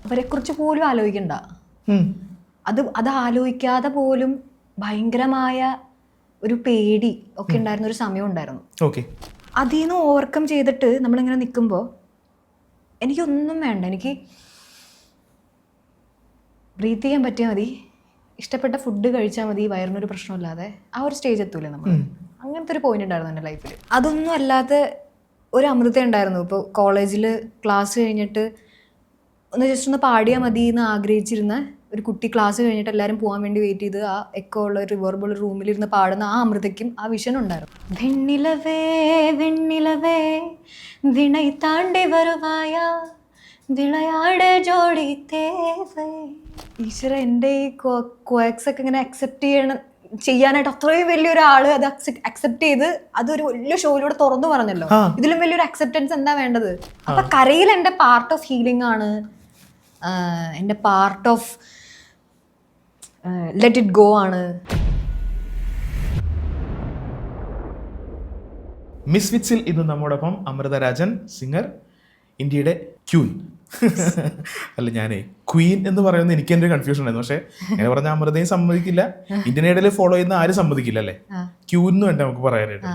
അവരെ കുറിച്ച് പോലും ആലോചിക്കണ്ട. അത് ആലോചിക്കാതെ പോലും ഭയങ്കരമായ ഒരു പേടി ഒക്കെ ഉണ്ടായിരുന്ന ഒരു സമയം ഉണ്ടായിരുന്നു. അതിൽ നിന്ന് ഓവർകം ചെയ്തിട്ട് നമ്മളിങ്ങനെ നിൽക്കുമ്പോൾ എനിക്കൊന്നും വേണ്ട, എനിക്ക് ബ്രീത്ത് ചെയ്യാൻ പറ്റിയാൽ മതി, ഇഷ്ടപ്പെട്ട ഫുഡ് കഴിച്ചാൽ മതി, വയറിനൊരു പ്രശ്നമില്ലാതെ ആ ഒരു സ്റ്റേജ് എത്തൂലേ നമ്മൾ. അങ്ങനത്തെ ഒരു പോയിന്റ് ഉണ്ടായിരുന്നു എൻ്റെ ലൈഫിൽ. അതൊന്നും അല്ലാതെ ഒരു അമൃത ഉണ്ടായിരുന്നു. ഇപ്പോൾ കോളേജിൽ ക്ലാസ് കഴിഞ്ഞിട്ട് ഒന്ന് ജസ്റ്റ് ഒന്ന് പാടിയാൽ മതി എന്ന് ആഗ്രഹിച്ചിരുന്ന ഒരു കുട്ടി ക്ലാസ് കഴിഞ്ഞിട്ട് എല്ലാവരും പോകാൻ വേണ്ടി വെയിറ്റ് ചെയ്ത് ആ എക്കോ ഉള്ള റിവേർബിൾ റൂമിലിരുന്ന് പാടുന്ന ആ അമൃതയ്ക്കും ആ വിഷൻ ഉണ്ടായിരുന്നു. വെണ്ണിലവേ വെണ്ണിലവേ വിണൈ താണ്ടി വരുവായ വിളയാട് ജോഡി തേവേ. ഈശ്വര, എൻ്റെ ഈ ക്വാക്സ് ഒക്കെ ഇങ്ങനെ ചെയ്യാനായിട്ട് അത്രയും വലിയൊരാള് അത് അക്സെപ്റ്റ് ചെയ്ത് അതൊരു വലിയ ഷോയിലൂടെ തുറന്നു പറഞ്ഞല്ലോ. ഇതിലും വലിയൊരു അക്സെപ്റ്റൻസ് എന്താ വേണ്ടത്? അപ്പൊ കരയിൽ എൻ്റെ പാർട്ട് ഓഫ് ഹീലിംഗ് ആണ്, എൻ്റെ part of let it go ആണ്. മിസ് വിറ്റ്സിൽ ഇന്ന് നമ്മോടൊപ്പം അമൃത രാജൻ, സിംഗർ, ഇന്ത്യയുടെ ക്യൂൻ. അല്ല, ഞാനേ ക്വീൻ എന്ന് പറയുന്നത് എനിക്ക് എൻ്റെ കൺഫ്യൂഷൻ ആയിരുന്നു. പക്ഷെ അങ്ങനെ പറഞ്ഞാൽ അമൃതയും സമ്മതിക്കില്ല, ഇന്ത്യൻ ഐഡലിൽ ഫോളോ ചെയ്യുന്ന ആരും സമ്മതിക്കില്ല അല്ലേ, ക്യൂൻ എന്ന് വേണ്ട നമുക്ക് പറയാനായിട്ട്.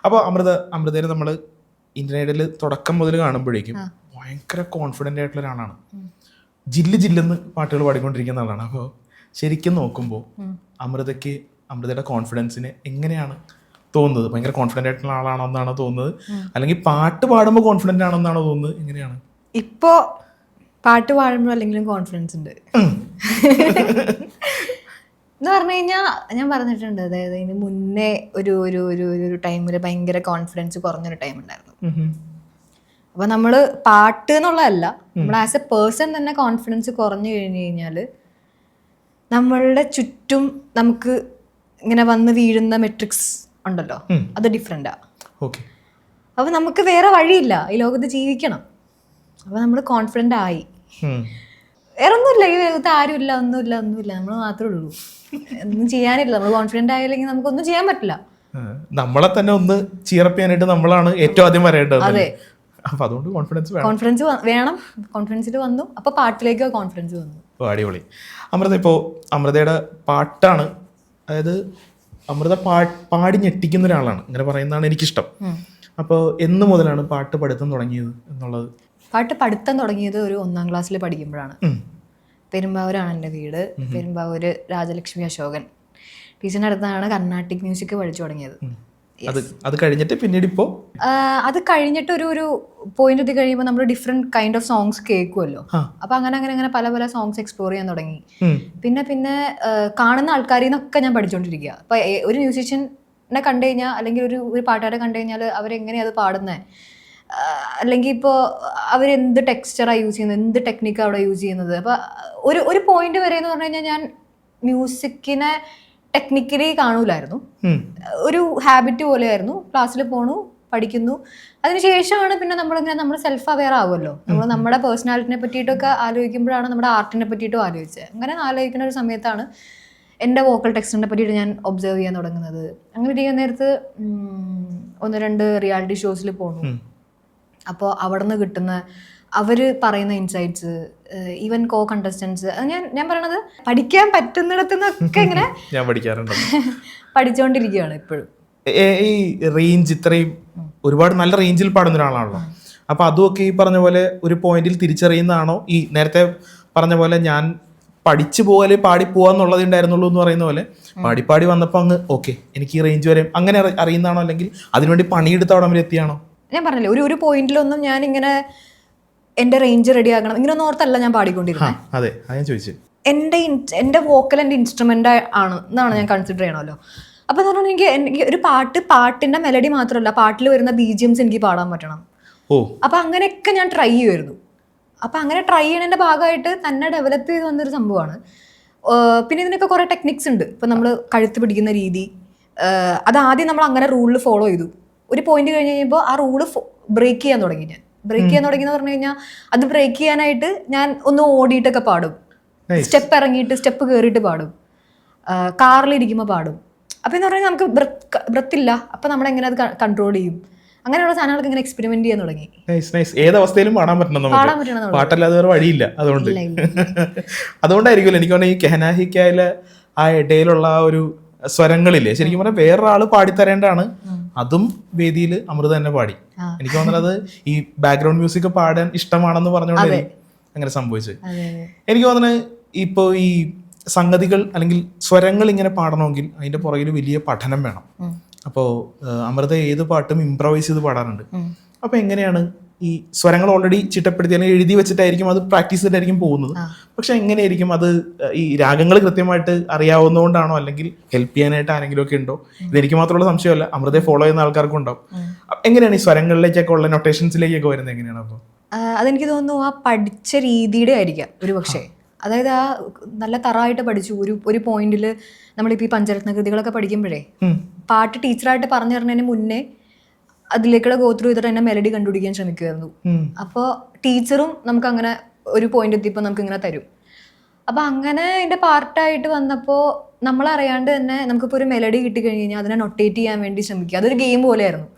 അപ്പോൾ അമൃതയെ നമ്മൾ ഇന്ത്യൻ ഐഡലിൽ തുടക്കം മുതൽ കാണുമ്പോഴേക്കും ഭയങ്കര കോൺഫിഡൻ്റ് ആയിട്ടുള്ള ഒരാളാണ്. ജില്ലെന്ന് പാട്ടുകൾ പാടിക്കൊണ്ടിരിക്കുന്ന ആളാണ്. അപ്പോൾ ശരിക്കും നോക്കുമ്പോൾ അമൃതയുടെ കോൺഫിഡൻസിനെ എങ്ങനെയാണ് തോന്നുന്നത്? ഭയങ്കര കോൺഫിഡൻ്റ് ആയിട്ടുള്ള ആളാണോ എന്നാണോ തോന്നുന്നത്, അല്ലെങ്കിൽ പാട്ട് പാടുമ്പോൾ കോൺഫിഡൻ്റ് ആണോ എന്നാണോ തോന്നുന്നത്? എങ്ങനെയാണ് ഇപ്പോൾ പാട്ട് പാടുമ്പോൾ അല്ലെങ്കിലും കോൺഫിഡൻസ് ഉണ്ട് എന്ന് പറഞ്ഞു കഴിഞ്ഞാൽ ഞാൻ പറഞ്ഞിട്ടുണ്ട്. അതായത് ഇതിന് മുന്നേ ഒരു ഒരു ഒരു ഒരു ടൈമിൽ ഭയങ്കര കോൺഫിഡൻസ് കുറഞ്ഞൊരു ടൈം ഉണ്ടായിരുന്നു. അപ്പോൾ നമ്മൾ പാട്ട് എന്നുള്ളതല്ല, നമ്മൾ ആസ് എ പേഴ്സൺ തന്നെ കോൺഫിഡൻസ് കുറഞ്ഞു കഴിഞ്ഞു കഴിഞ്ഞാൽ നമ്മളുടെ ചുറ്റും നമുക്ക് ഇങ്ങനെ വന്ന് വീഴുന്ന മെട്രിക്സ് ഉണ്ടല്ലോ, അത് ഡിഫറെൻ്റാ. അപ്പോൾ നമുക്ക് വേറെ വഴിയില്ല, ഈ ലോകത്ത് ജീവിക്കണം. അപ്പോൾ നമ്മൾ കോൺഫിഡൻ്റ് ആയി. വേറെ ഒന്നുമില്ല, ഈ ലോകത്ത് ആരുമില്ല, ഒന്നുമില്ല, നമ്മൾ മാത്രമേ ഉള്ളൂ, ഒന്നും ചെയ്യാനില്ല. നമ്മൾ കോൺഫിഡൻ്റ് ആയില്ലെങ്കിൽ നമുക്കൊന്നും ചെയ്യാൻ പറ്റില്ല. നമ്മളെ തന്നെ ഒന്ന് ചീറപ്പിയാനായിട്ട് നമ്മളാണ് ഏറ്റവും ആദ്യം വരേണ്ടത്. അതെ, അപ്പോൾ അതുകൊണ്ട് കോൺഫിഡൻസ് വേണം. കോൺഫിഡൻസിൽ വന്നു, അപ്പോൾ പാട്ടിലേക്ക് കോൺഫിഡൻസ് വന്നു. അടിപൊളി. അമൃത, ഇപ്പോൾ അമൃതയുടെ പാട്ടാണ്, അതായത് അമൃത പാടി ഞെട്ടിക്കുന്ന ഒരാളാണ്, ഇങ്ങനെ പറയുന്നതാണ് എനിക്കിഷ്ടം. അപ്പോൾ എന്ന് മുതലാണ് പാട്ട് പഠിത്തം തുടങ്ങിയത് എന്നുള്ളത്? പാട്ട് പഠിത്തം തുടങ്ങിയത് ഒരു 1ാം ക്ലാസ്സിൽ പഠിക്കുമ്പോഴാണ്. പെരുമ്പാവൂരാണ് എൻ്റെ വീട്. പെരുമ്പാവൂര് രാജലക്ഷ്മി അശോകൻ ടീച്ചറിൻ്റെ അടുത്താണ് കർണാട്ടിക് മ്യൂസിക് പഠിച്ചു തുടങ്ങിയത്. അത് കഴിഞ്ഞിട്ട് പിന്നീട് ഇപ്പോൾ അത് കഴിഞ്ഞിട്ട് ഒരു പോയിന്റ് എത്തി കഴിയുമ്പോൾ നമ്മൾ ഡിഫറെന്റ് കൈൻഡ് ഓഫ് സോങ്സ് കേൾക്കുമല്ലോ. അപ്പൊ അങ്ങനെ പല സോങ്സ് എക്സ്പ്ലോർ ചെയ്യാൻ തുടങ്ങി. പിന്നെ കാണുന്ന ആൾക്കാരിൽ നിന്നൊക്കെ ഞാൻ പഠിച്ചുകൊണ്ടിരിക്കുക. അപ്പൊ ഒരു മ്യൂസീഷ്യനെ കണ്ടു കഴിഞ്ഞാൽ, അല്ലെങ്കിൽ ഒരു പാട്ടുകാരെ കണ്ടു കഴിഞ്ഞാൽ അവരെങ്ങനെയാണ് അത് പാടുന്നത്, അല്ലെങ്കിൽ ഇപ്പോൾ അവരെന്ത് ടെക്സ്ചറാണ് യൂസ് ചെയ്യുന്നത്, എന്ത് ടെക്നിക്കാണ് അവിടെ യൂസ് ചെയ്യുന്നത്. അപ്പൊ ഒരു പോയിന്റ് വരെ എന്ന് പറഞ്ഞു കഴിഞ്ഞാൽ ഞാൻ മ്യൂസിക്കിനെ ടെക്നിക്കലി കാണൂലായിരുന്നു. ഒരു ഹാബിറ്റ് പോലെയായിരുന്നു. ക്ലാസ്സിൽ പോണു, പഠിക്കുന്നു. അതിനുശേഷമാണ് പിന്നെ നമ്മൾ സെൽഫ് അവെയർ ആവുമല്ലോ. നമ്മൾ നമ്മുടെ പേഴ്സണാലിറ്റിനെ പറ്റിയിട്ടൊക്കെ ആലോചിക്കുമ്പോഴാണ് നമ്മുടെ ആർട്ടിനെ പറ്റിയിട്ടും ആലോചിച്ചത്. അങ്ങനെ ആലോചിക്കുന്ന ഒരു സമയത്താണ് എൻ്റെ വോക്കൽ ടെക്സ്റ്റിനെ പറ്റിയിട്ട് ഞാൻ ഒബ്സർവ് ചെയ്യാൻ തുടങ്ങുന്നത്. അങ്ങനെ ഇരിക്കുന്ന നേരത്ത് 1-2 റിയാലിറ്റി ഷോസിൽ പോണു. അപ്പോൾ അവിടെ നിന്ന് കിട്ടുന്ന അവർ പറയുന്ന ഇൻസൈറ്റ്സ്, ഈവൻ കോ കണ്ടസ്റ്റൻസ്, ഞാൻ പറയണത് പഠിക്കാൻ പറ്റുന്നിടത്തു നിന്നൊക്കെ ഇങ്ങനെ ഞാൻ പഠിക്കാറുണ്ട്, പഠിച്ചുകൊണ്ടിരിക്കുകയാണ് ഇപ്പോഴും. ഈ റേഞ്ച് ഇത്രയും ഒരുപാട് നല്ല റേഞ്ചിൽ പാടുന്ന ഒരാളാണല്ലോ. അപ്പോൾ അതുമൊക്കെ ഈ പറഞ്ഞ പോലെ ഒരു പോയിന്റിൽ തിരിച്ചറിയുന്നതാണോ? ഈ നേരത്തെ പറഞ്ഞ പോലെ ഞാൻ പഠിച്ചു പോകല് പാടി പോവാന്നുള്ളതേ ഉണ്ടായിരുന്നുള്ളൂ എന്ന് പറയുന്ന പോലെ പാടി വന്നപ്പോൾ അങ്ങ് ഓക്കെ എനിക്ക് ഈ റേഞ്ച് വരെ അങ്ങനെ അറിയുന്നതാണോ, അല്ലെങ്കിൽ അതിനുവേണ്ടി പണിയെടുത്ത അവിടെ വരെ എത്തിയാണോ? ഞാൻ പറഞ്ഞില്ലേ, ഒരു പോയിന്റിലൊന്നും ഞാൻ ഇങ്ങനെ എൻ്റെ റേഞ്ച് റെഡി ആക്കണം ഇങ്ങനൊന്നും ഓർത്തല്ല ഞാൻ പാടിക്കൊണ്ടിരുന്നത്. അതെ, അത് ഞാൻ ചോദിച്ചത്. എൻ്റെ വോക്കൽ എൻ്റെ ഇൻസ്ട്രുമെൻ്റ് ആണ് എന്നാണ് ഞാൻ കൺസിഡർ ചെയ്യണമല്ലോ. അപ്പോൾ എന്ന് പറഞ്ഞാൽ എനിക്ക് ഒരു പാട്ടിൻ്റെ മെലഡി മാത്രമല്ല, പാട്ടിൽ വരുന്ന BGMs എനിക്ക് പാടാൻ പറ്റണം. അപ്പോൾ അങ്ങനെയൊക്കെ ഞാൻ ട്രൈ ചെയ്യുമായിരുന്നു. അപ്പോൾ അങ്ങനെ ട്രൈ ചെയ്യണതിൻ്റെ ഭാഗമായിട്ട് തന്നെ ഡെവലപ്പ് ചെയ്ത് വന്നൊരു സംഭവമാണ്. പിന്നെ ഇതിനൊക്കെ കുറേ ടെക്നിക്സ് ഉണ്ട്. ഇപ്പോൾ നമ്മൾ കഴുത്ത് പിടിക്കുന്ന രീതി, അത് ആദ്യം നമ്മൾ അങ്ങനെ റൂളിൽ ഫോളോ ചെയ്തു. ഒരു പോയിന്റ് കഴിഞ്ഞ് കഴിയുമ്പോൾ ആ റൂള് ബ്രേക്ക് ചെയ്യാൻ തുടങ്ങി. ഞാൻ ബ്രേക്ക് ചെയ്യാൻ തുടങ്ങിയെന്ന് പറഞ്ഞു കഴിഞ്ഞാൽ അത് ബ്രേക്ക് ചെയ്യാനായിട്ട് ഞാൻ ഒന്ന് ഓടിയിട്ടൊക്കെ പാടും, സ്റ്റെപ്പ് ഇറങ്ങിയിട്ട് സ്റ്റെപ്പ് കയറിയിട്ട് പാടും, കാറിലിരിക്കുമ്പോൾ പാടും. അപ്പൊ എന്ന് പറഞ്ഞാൽ നമുക്ക് ബ്രത്ത് ഇല്ല, അപ്പൊ നമ്മൾ എങ്ങനെ അത് കൺട്രോൾ ചെയ്യും, അങ്ങനെയുള്ള സാധനങ്ങൾക്ക് ഇങ്ങനെ എക്സ്പെരിമെന്റ് ചെയ്യാൻ തുടങ്ങി. ഏതവസ്ഥയിലും പാടാൻ പറ്റണം നമുക്ക്, പാട്ടല്ലാതെ വേറെ വഴിയില്ല. അതുകൊണ്ട് അതുകൊണ്ടായിരിക്കും എനിക്ക് പറഞ്ഞാൽ ഈ കെഹനാഹിക്കായിലെ ആ ഇടയിലുള്ള ആ ഒരു സ്വരങ്ങളില്ലേ, ശരിക്കും പറഞ്ഞാൽ വേറൊരാള് പാടിത്തരേണ്ടാണ്. അതും വേദിയിൽ അമൃത തന്നെ പാടി. എനിക്ക് തോന്നുന്നത് ഈ ബാക്ക്ഗ്രൗണ്ട് മ്യൂസിക് പാടാൻ ഇഷ്ടമാണെന്ന് പറഞ്ഞുകൊണ്ട് അങ്ങനെ സംഭവിച്ചത്. എനിക്ക് തോന്നുന്നത് ഇപ്പൊ ഈ സംഗതികൾ അല്ലെങ്കിൽ സ്വരങ്ങൾ ഇങ്ങനെ പാടണമെങ്കിൽ അതിന്റെ പുറകിൽ വലിയ പഠനം വേണം. അപ്പോൾ അമൃത ഏത് പാട്ടും ഇംപ്രവൈസ് ചെയ്ത് പാടാറുണ്ട്. അപ്പൊ എങ്ങനെയാണ് ഈ സ്വരങ്ങൾ ഓൾറെഡി ചിട്ടപ്പെടുത്തി അല്ലെങ്കിൽ എഴുതി വെച്ചിട്ടായിരിക്കും അത് പ്രാക്ടീസ് ചെയ്തിട്ടായിരിക്കും പോകുന്നത്. പക്ഷെ എങ്ങനെയായിരിക്കും അത് ഈ രാഗങ്ങൾ കൃത്യമായിട്ട് അറിയാവുന്നതുകൊണ്ടാണോ, അല്ലെങ്കിൽ ഹെൽപ്പ് ചെയ്യാനായിട്ട് ആരെങ്കിലും ഒക്കെ ഉണ്ടോ? ഇതെനിക്ക് മാത്രമുള്ള സംശയമല്ല, അമൃതയെ ഫോളോ ചെയ്യുന്ന ആൾക്കാർക്കും ഉണ്ടാവും. എങ്ങനെയാണ് ഈ സ്വരങ്ങളിലേക്കൊക്കെ ഉള്ള നൊട്ടേഷൻസിലേക്കൊക്കെ വരുന്നത് എങ്ങനെയാണ്? അപ്പോൾ അതെനിക്ക് തോന്നുന്നു ആ പഠിച്ച രീതിയുടെ ആയിരിക്കാം ഒരു പക്ഷേ. അതായത് ആ നല്ല തറായിട്ട് പഠിച്ചു ഒരു പോയിന്റിൽ. നമ്മളിപ്പോൾ ഈ പഞ്ചരത്ന കൃതികളൊക്കെ പഠിക്കുമ്പോഴേ പാട്ട് ടീച്ചറായിട്ട് പറഞ്ഞു തരുന്നതിന് മുന്നേ അതിലേക്കുള്ള ഗോത്രൂ ചെയ്തിട്ട് തന്നെ മെലഡി കണ്ടുപിടിക്കാൻ ശ്രമിക്കുമായിരുന്നു. അപ്പോൾ ടീച്ചറും നമുക്ക് അങ്ങനെ ഒരു പോയിന്റ് എത്തിയപ്പോൾ നമുക്ക് ഇങ്ങനെ തരും. അപ്പം അങ്ങനെ അതിൻ്റെ പാർട്ടായിട്ട് വന്നപ്പോൾ നമ്മളറിയാണ്ട് തന്നെ നമുക്കിപ്പോൾ ഒരു മെലഡി കിട്ടിക്കഴിഞ്ഞ് കഴിഞ്ഞാൽ അതിനെ നൊട്ടേറ്റ് ചെയ്യാൻ വേണ്ടി ശ്രമിക്കുക. അതൊരു ഗെയിം പോലെയായിരുന്നു.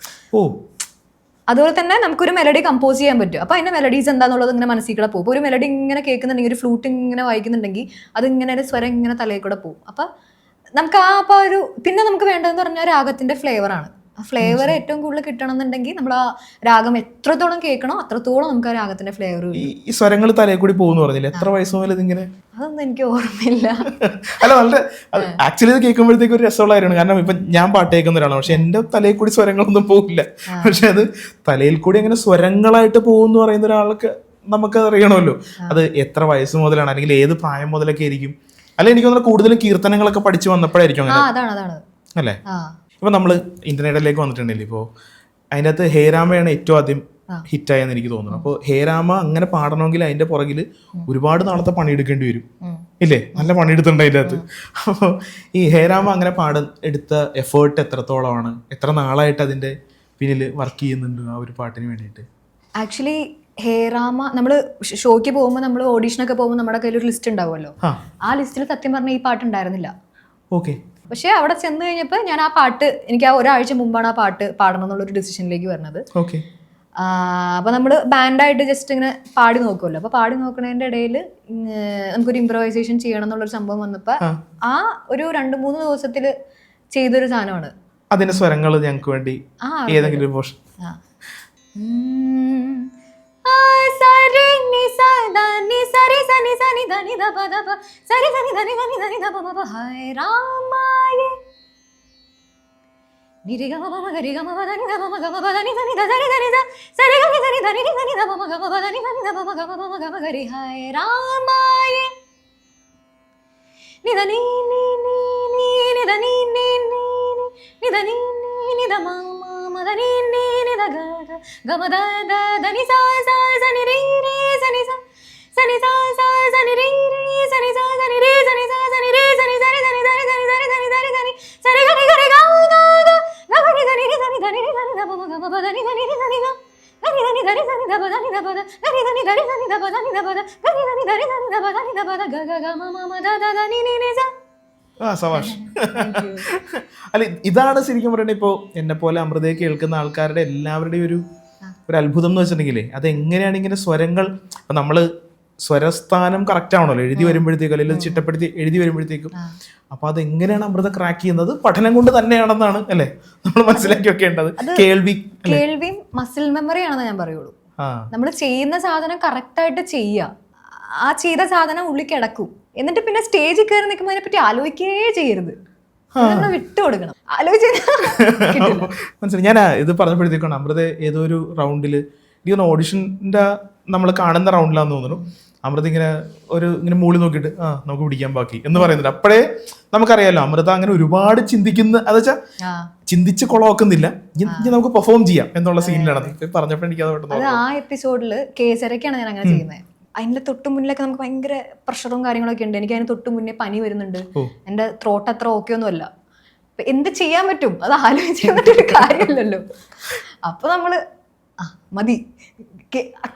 അതുപോലെ തന്നെ നമുക്കൊരു മെലഡി കമ്പോസ് ചെയ്യാൻ പറ്റും. അപ്പോൾ അതിൻ്റെ മെലഡീസ് എന്താണെന്നുള്ളത് ഇങ്ങനെ മനസ്സിൽ കൂടെ പോകും. ഒരു മെലഡി ഇങ്ങനെ കേൾക്കുന്നുണ്ടെങ്കിൽ, ഒരു ഫ്ലൂട്ട് ഇങ്ങനെ വായിക്കുന്നുണ്ടെങ്കിൽ അതിങ്ങനെ ഒരു സ്വരം ഇങ്ങനെ തലയിൽ കൂടെ പോകും. അപ്പം നമുക്ക് അപ്പോൾ ഒരു പിന്നെ നമുക്ക് വേണ്ടതെന്ന് പറഞ്ഞാൽ രാഗത്തിൻ്റെ ഫ്ലേവറാണ്. ആ ഫ്ലേവർ ഏറ്റവും കൂടുതൽ കിട്ടണം എന്നുണ്ടെങ്കിൽ നമ്മൾ ആ രാഗം എത്രത്തോളം കേൾക്കണോ അത്രത്തോളം നമുക്ക് ആ രാഗത്തിന്റെ ഫ്ലേവർ. ഈ സ്വരങ്ങൾ തലയിൽ കൂടി പോകുന്നു പറഞ്ഞില്ല, എത്ര വയസ്സ് മുതൽ ഇതിങ്ങനെ? അതൊന്നും എനിക്ക് ഓർമ്മയില്ല. അല്ല, നല്ല ആക്ച്വലി ഇത് കേൾക്കുമ്പോഴത്തേക്ക് ഒരു രസമുള്ള കാര്യമാണ്. കാരണം ഇപ്പൊ ഞാൻ പാട്ട് കേൾക്കുന്ന ഒരാളാണ്, പക്ഷെ എന്റെ തലയിൽ കൂടി സ്വരങ്ങളൊന്നും പോകില്ല. പക്ഷെ അത് തലയിൽ കൂടി അങ്ങനെ സ്വരങ്ങളായിട്ട് പോകുന്നു പറയുന്ന ഒരാൾക്ക് നമുക്ക് അറിയണമല്ലോ. അത് എത്ര വയസ്സ് മുതലാണ്, അല്ലെങ്കിൽ ഏത് പ്രായം മുതലൊക്കെ ആയിരിക്കും? അല്ലെ എനിക്ക് തോന്നുന്നു കൂടുതലും കീർത്തനങ്ങളൊക്കെ പഠിച്ചു വന്നപ്പോഴായിരിക്കും അങ്ങനെ അല്ലേ? ഇപ്പൊ നമ്മള് ഇന്റർനെറ്റിലേക്ക് വന്നിട്ടുണ്ടല്ലോ, ഇപ്പോൾ അതിൻ്റെ അകത്ത് ഹേരാമയാണ് ഏറ്റവും ആദ്യം ഹിറ്റായെന്ന് എനിക്ക് തോന്നുന്നു. അപ്പോൾ ഹേരാമ അങ്ങനെ പാടണമെങ്കിൽ അതിന്റെ പുറകിൽ ഒരുപാട് നാളത്തെ പണിയെടുക്കേണ്ടി വരും ഇല്ലേ? നല്ല പണിയെടുത്തിട്ടുണ്ട് അതിൻ്റെ അകത്ത്. അപ്പോൾ ഈ ഹേരാമ അങ്ങനെ എടുത്ത എഫേർട്ട് എത്രത്തോളമാണ്, എത്ര നാളായിട്ട് അതിന്റെ പിന്നിൽ വർക്ക് ചെയ്യുന്നുണ്ട് ആ ഒരു പാട്ടിന് വേണ്ടിയിട്ട്? ആക്ച്വലി ഹേരാമ നമ്മൾ ഷോയ്ക്ക് പോകുമ്പോൾ, നമ്മൾ ഓഡീഷനൊക്കെ പോകുമ്പോൾ നമ്മുടെ കയ്യിൽ ഒരു ലിസ്റ്റ് ഉണ്ടാവുമല്ലോ. ആ ലിസ്റ്റിൽ സത്യം പറഞ്ഞാൽ ഈ പാട്ട് ഉണ്ടായിരുന്നില്ല. ഓക്കെ. പക്ഷെ അവിടെ ചെന്ന് കഴിഞ്ഞപ്പോൾ ഞാൻ ആ പാട്ട്, എനിക്ക് ആ ഒരാഴ്ച മുമ്പാണ് ആ പാട്ട് പാടണം എന്നുള്ളൊരു ഡിസിഷനിലേക്ക് വരുന്നത്. അപ്പൊ നമ്മൾ ബാൻഡായിട്ട് ജസ്റ്റ് ഇങ്ങനെ പാടി നോക്കുമല്ലോ. അപ്പൊ പാടി നോക്കുന്നതിന്റെ ഇടയിൽ നമുക്കൊരു ഇംപ്രവൈസേഷൻ ചെയ്യണം എന്നുള്ളൊരു സംഭവം വന്നപ്പോ ആ ഒരു 2-3 ദിവസത്തിൽ ചെയ്തൊരു സാധനമാണ്. അതിന്റെ സ്വരങ്ങൾ ഞങ്ങൾക്ക് വേണ്ടി ഏതെങ്കിലും ഒരു പോർഷൻ. അല്ല, ഇതാണ് ശരിക്കും പറയണേ ഇപ്പോ എന്നെ പോലെ അമൃതയെ കേൾക്കുന്ന ആൾക്കാരുടെ എല്ലാവരുടെയും ഒരു അത്ഭുതം എന്ന് വെച്ചിട്ടുണ്ടെങ്കിലേ, അത് എങ്ങനെയാണ് ഇങ്ങനെ സ്വരങ്ങൾ, ഇപ്പൊ നമ്മള് സ്വരസ്ഥാനം കറക്റ്റ് ആവണല്ലോ എഴുതി വരുമ്പോഴത്തേക്കും, അല്ലെങ്കിൽ ചിട്ടപ്പെടുത്തി എഴുതി വരുമ്പോഴത്തേക്കും. അപ്പൊ അത് എങ്ങനെയാണ് അമൃത ക്രാക്ക് ചെയ്യുന്നത്? പഠനം കൊണ്ട് തന്നെയാണെന്നാണ് അല്ലെ നമ്മൾ മനസ്സിലാക്കി വെക്കേണ്ടത്. കേൾവിയും മസിൽ മെമ്മറി ആണെന്ന് ഞാൻ പറയുള്ളൂ. നമ്മൾ ചെയ്യുന്ന സാധനം കറക്റ്റായിട്ട് ചെയ്യുക, ആ ചെയ്ത സാധനം ഉള്ളിൽ കിടക്കും. എന്നിട്ട് പിന്നെ സ്റ്റേജിൽ കയറി നിൽക്കുമ്പോൾ അതിനെപ്പറ്റി ആലോചിക്കുകയേ ചെയ്യരുത്, വിട്ടു കൊടുക്കണം. മനസ്സിലായി. ഞാൻ ഇത് പറഞ്ഞപ്പോഴത്തേക്കാണ് അമൃത ഏതോ ഒരു റൗണ്ടിൽ, എനിക്ക് ഓഡിഷന്റെ നമ്മൾ കാണുന്ന റൗണ്ടിലാന്ന് തോന്നുന്നു, അമൃത ഇങ്ങനെ മൂളി നോക്കിയിട്ട് നമുക്ക് പിടിക്കാൻ ബാക്കി എന്ന് പറയുന്നുണ്ട്. അപ്പോഴേ നമുക്കറിയാലോ അമൃത അങ്ങനെ ഒരുപാട് ചിന്തിക്കുന്ന, അത് വെച്ചാൽ ചിന്തിച്ച് കൊളവാക്കുന്നില്ല, നമുക്ക് പെർഫോം ചെയ്യാം എന്നുള്ള സീനിലാണ് പറഞ്ഞപ്പോൾ എനിക്ക് അത് ആ എപ്പിസോഡിൽ കേസരക്കാണ് ഞാൻ അങ്ങനെ ചെയ്യുന്നത്. അതിന്റെ തൊട്ടു മുന്നിലൊക്കെ നമുക്ക് ഭയങ്കര പ്രഷറും കാര്യങ്ങളൊക്കെ ഉണ്ട്. എനിക്ക് അതിന് തൊട്ടു മുന്നേ പനി വരുന്നുണ്ട്, എന്റെ ത്രോട്ട് അത്ര ഓക്കെ ഒന്നും അല്ല. എന്ത് ചെയ്യാൻ പറ്റും? അത് ആലോചിച്ചിട്ടൊരു കാര്യമില്ലല്ലോ. അപ്പൊ നമ്മള് മതി,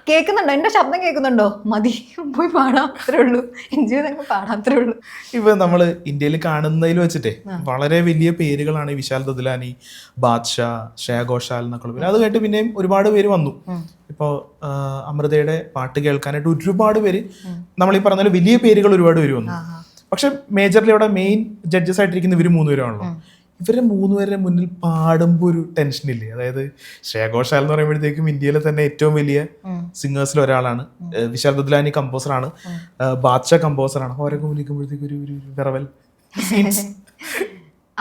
കേൾക്കുന്നുണ്ടോ, എൻ്റെ ശബ്ദം കേൾക്കുന്നുണ്ടോ, മതി, പോയി പാടാം, അത്രേ ഉള്ളൂ, എൻജോയ് ചെയ്ത് പാടാം, അത്രേ ഉള്ളൂ. ഇപ്പൊ നമ്മള് ഇന്ത്യയിൽ കാണുന്നതിൽ വെച്ചിട്ടേ വളരെ വലിയ പേരുകളാണ് ഈ വിശാൽ ദദ്ലാനി, ബാദ്ഷാ, ശ്രേയ ഘോഷാൽ എന്നൊക്കെ ഉള്ള പേര്. അത് കഴിഞ്ഞിട്ട് പിന്നെയും ഒരുപാട് പേര് വന്നു. ഇപ്പോൾ അമൃതയുടെ പാട്ട് കേൾക്കാനായിട്ട് ഒരുപാട് പേര്, നമ്മൾ ഈ പറഞ്ഞ വലിയ പേരുകൾ ഒരുപാട് പേര് വന്നു. പക്ഷെ മേജർലി അവിടെ മെയിൻ ജഡ്ജസ് ആയിട്ടിരിക്കുന്ന ഇവര് 3 പേരാണല്ലോ. ഇവരുടെ 3 പേരുടെ മുന്നിൽ പാടുമ്പോൾ ഒരു ടെൻഷനില്ലേ? അതായത് ശ്രേയ ഘോഷാൽ എന്ന് പറയുമ്പോഴത്തേക്കും ഇന്ത്യയിലെ തന്നെ ഏറ്റവും വലിയ സിംഗേഴ്സിൽ ഒരാളാണ്. വിശാൽ ദദ്ലാനി കമ്പോസറാണ്, ബാദ്ഷാ കമ്പോസറാണ്. അവരൊക്കെ വിളിക്കുമ്പോഴത്തേക്ക് ഒരു വിറവൽ.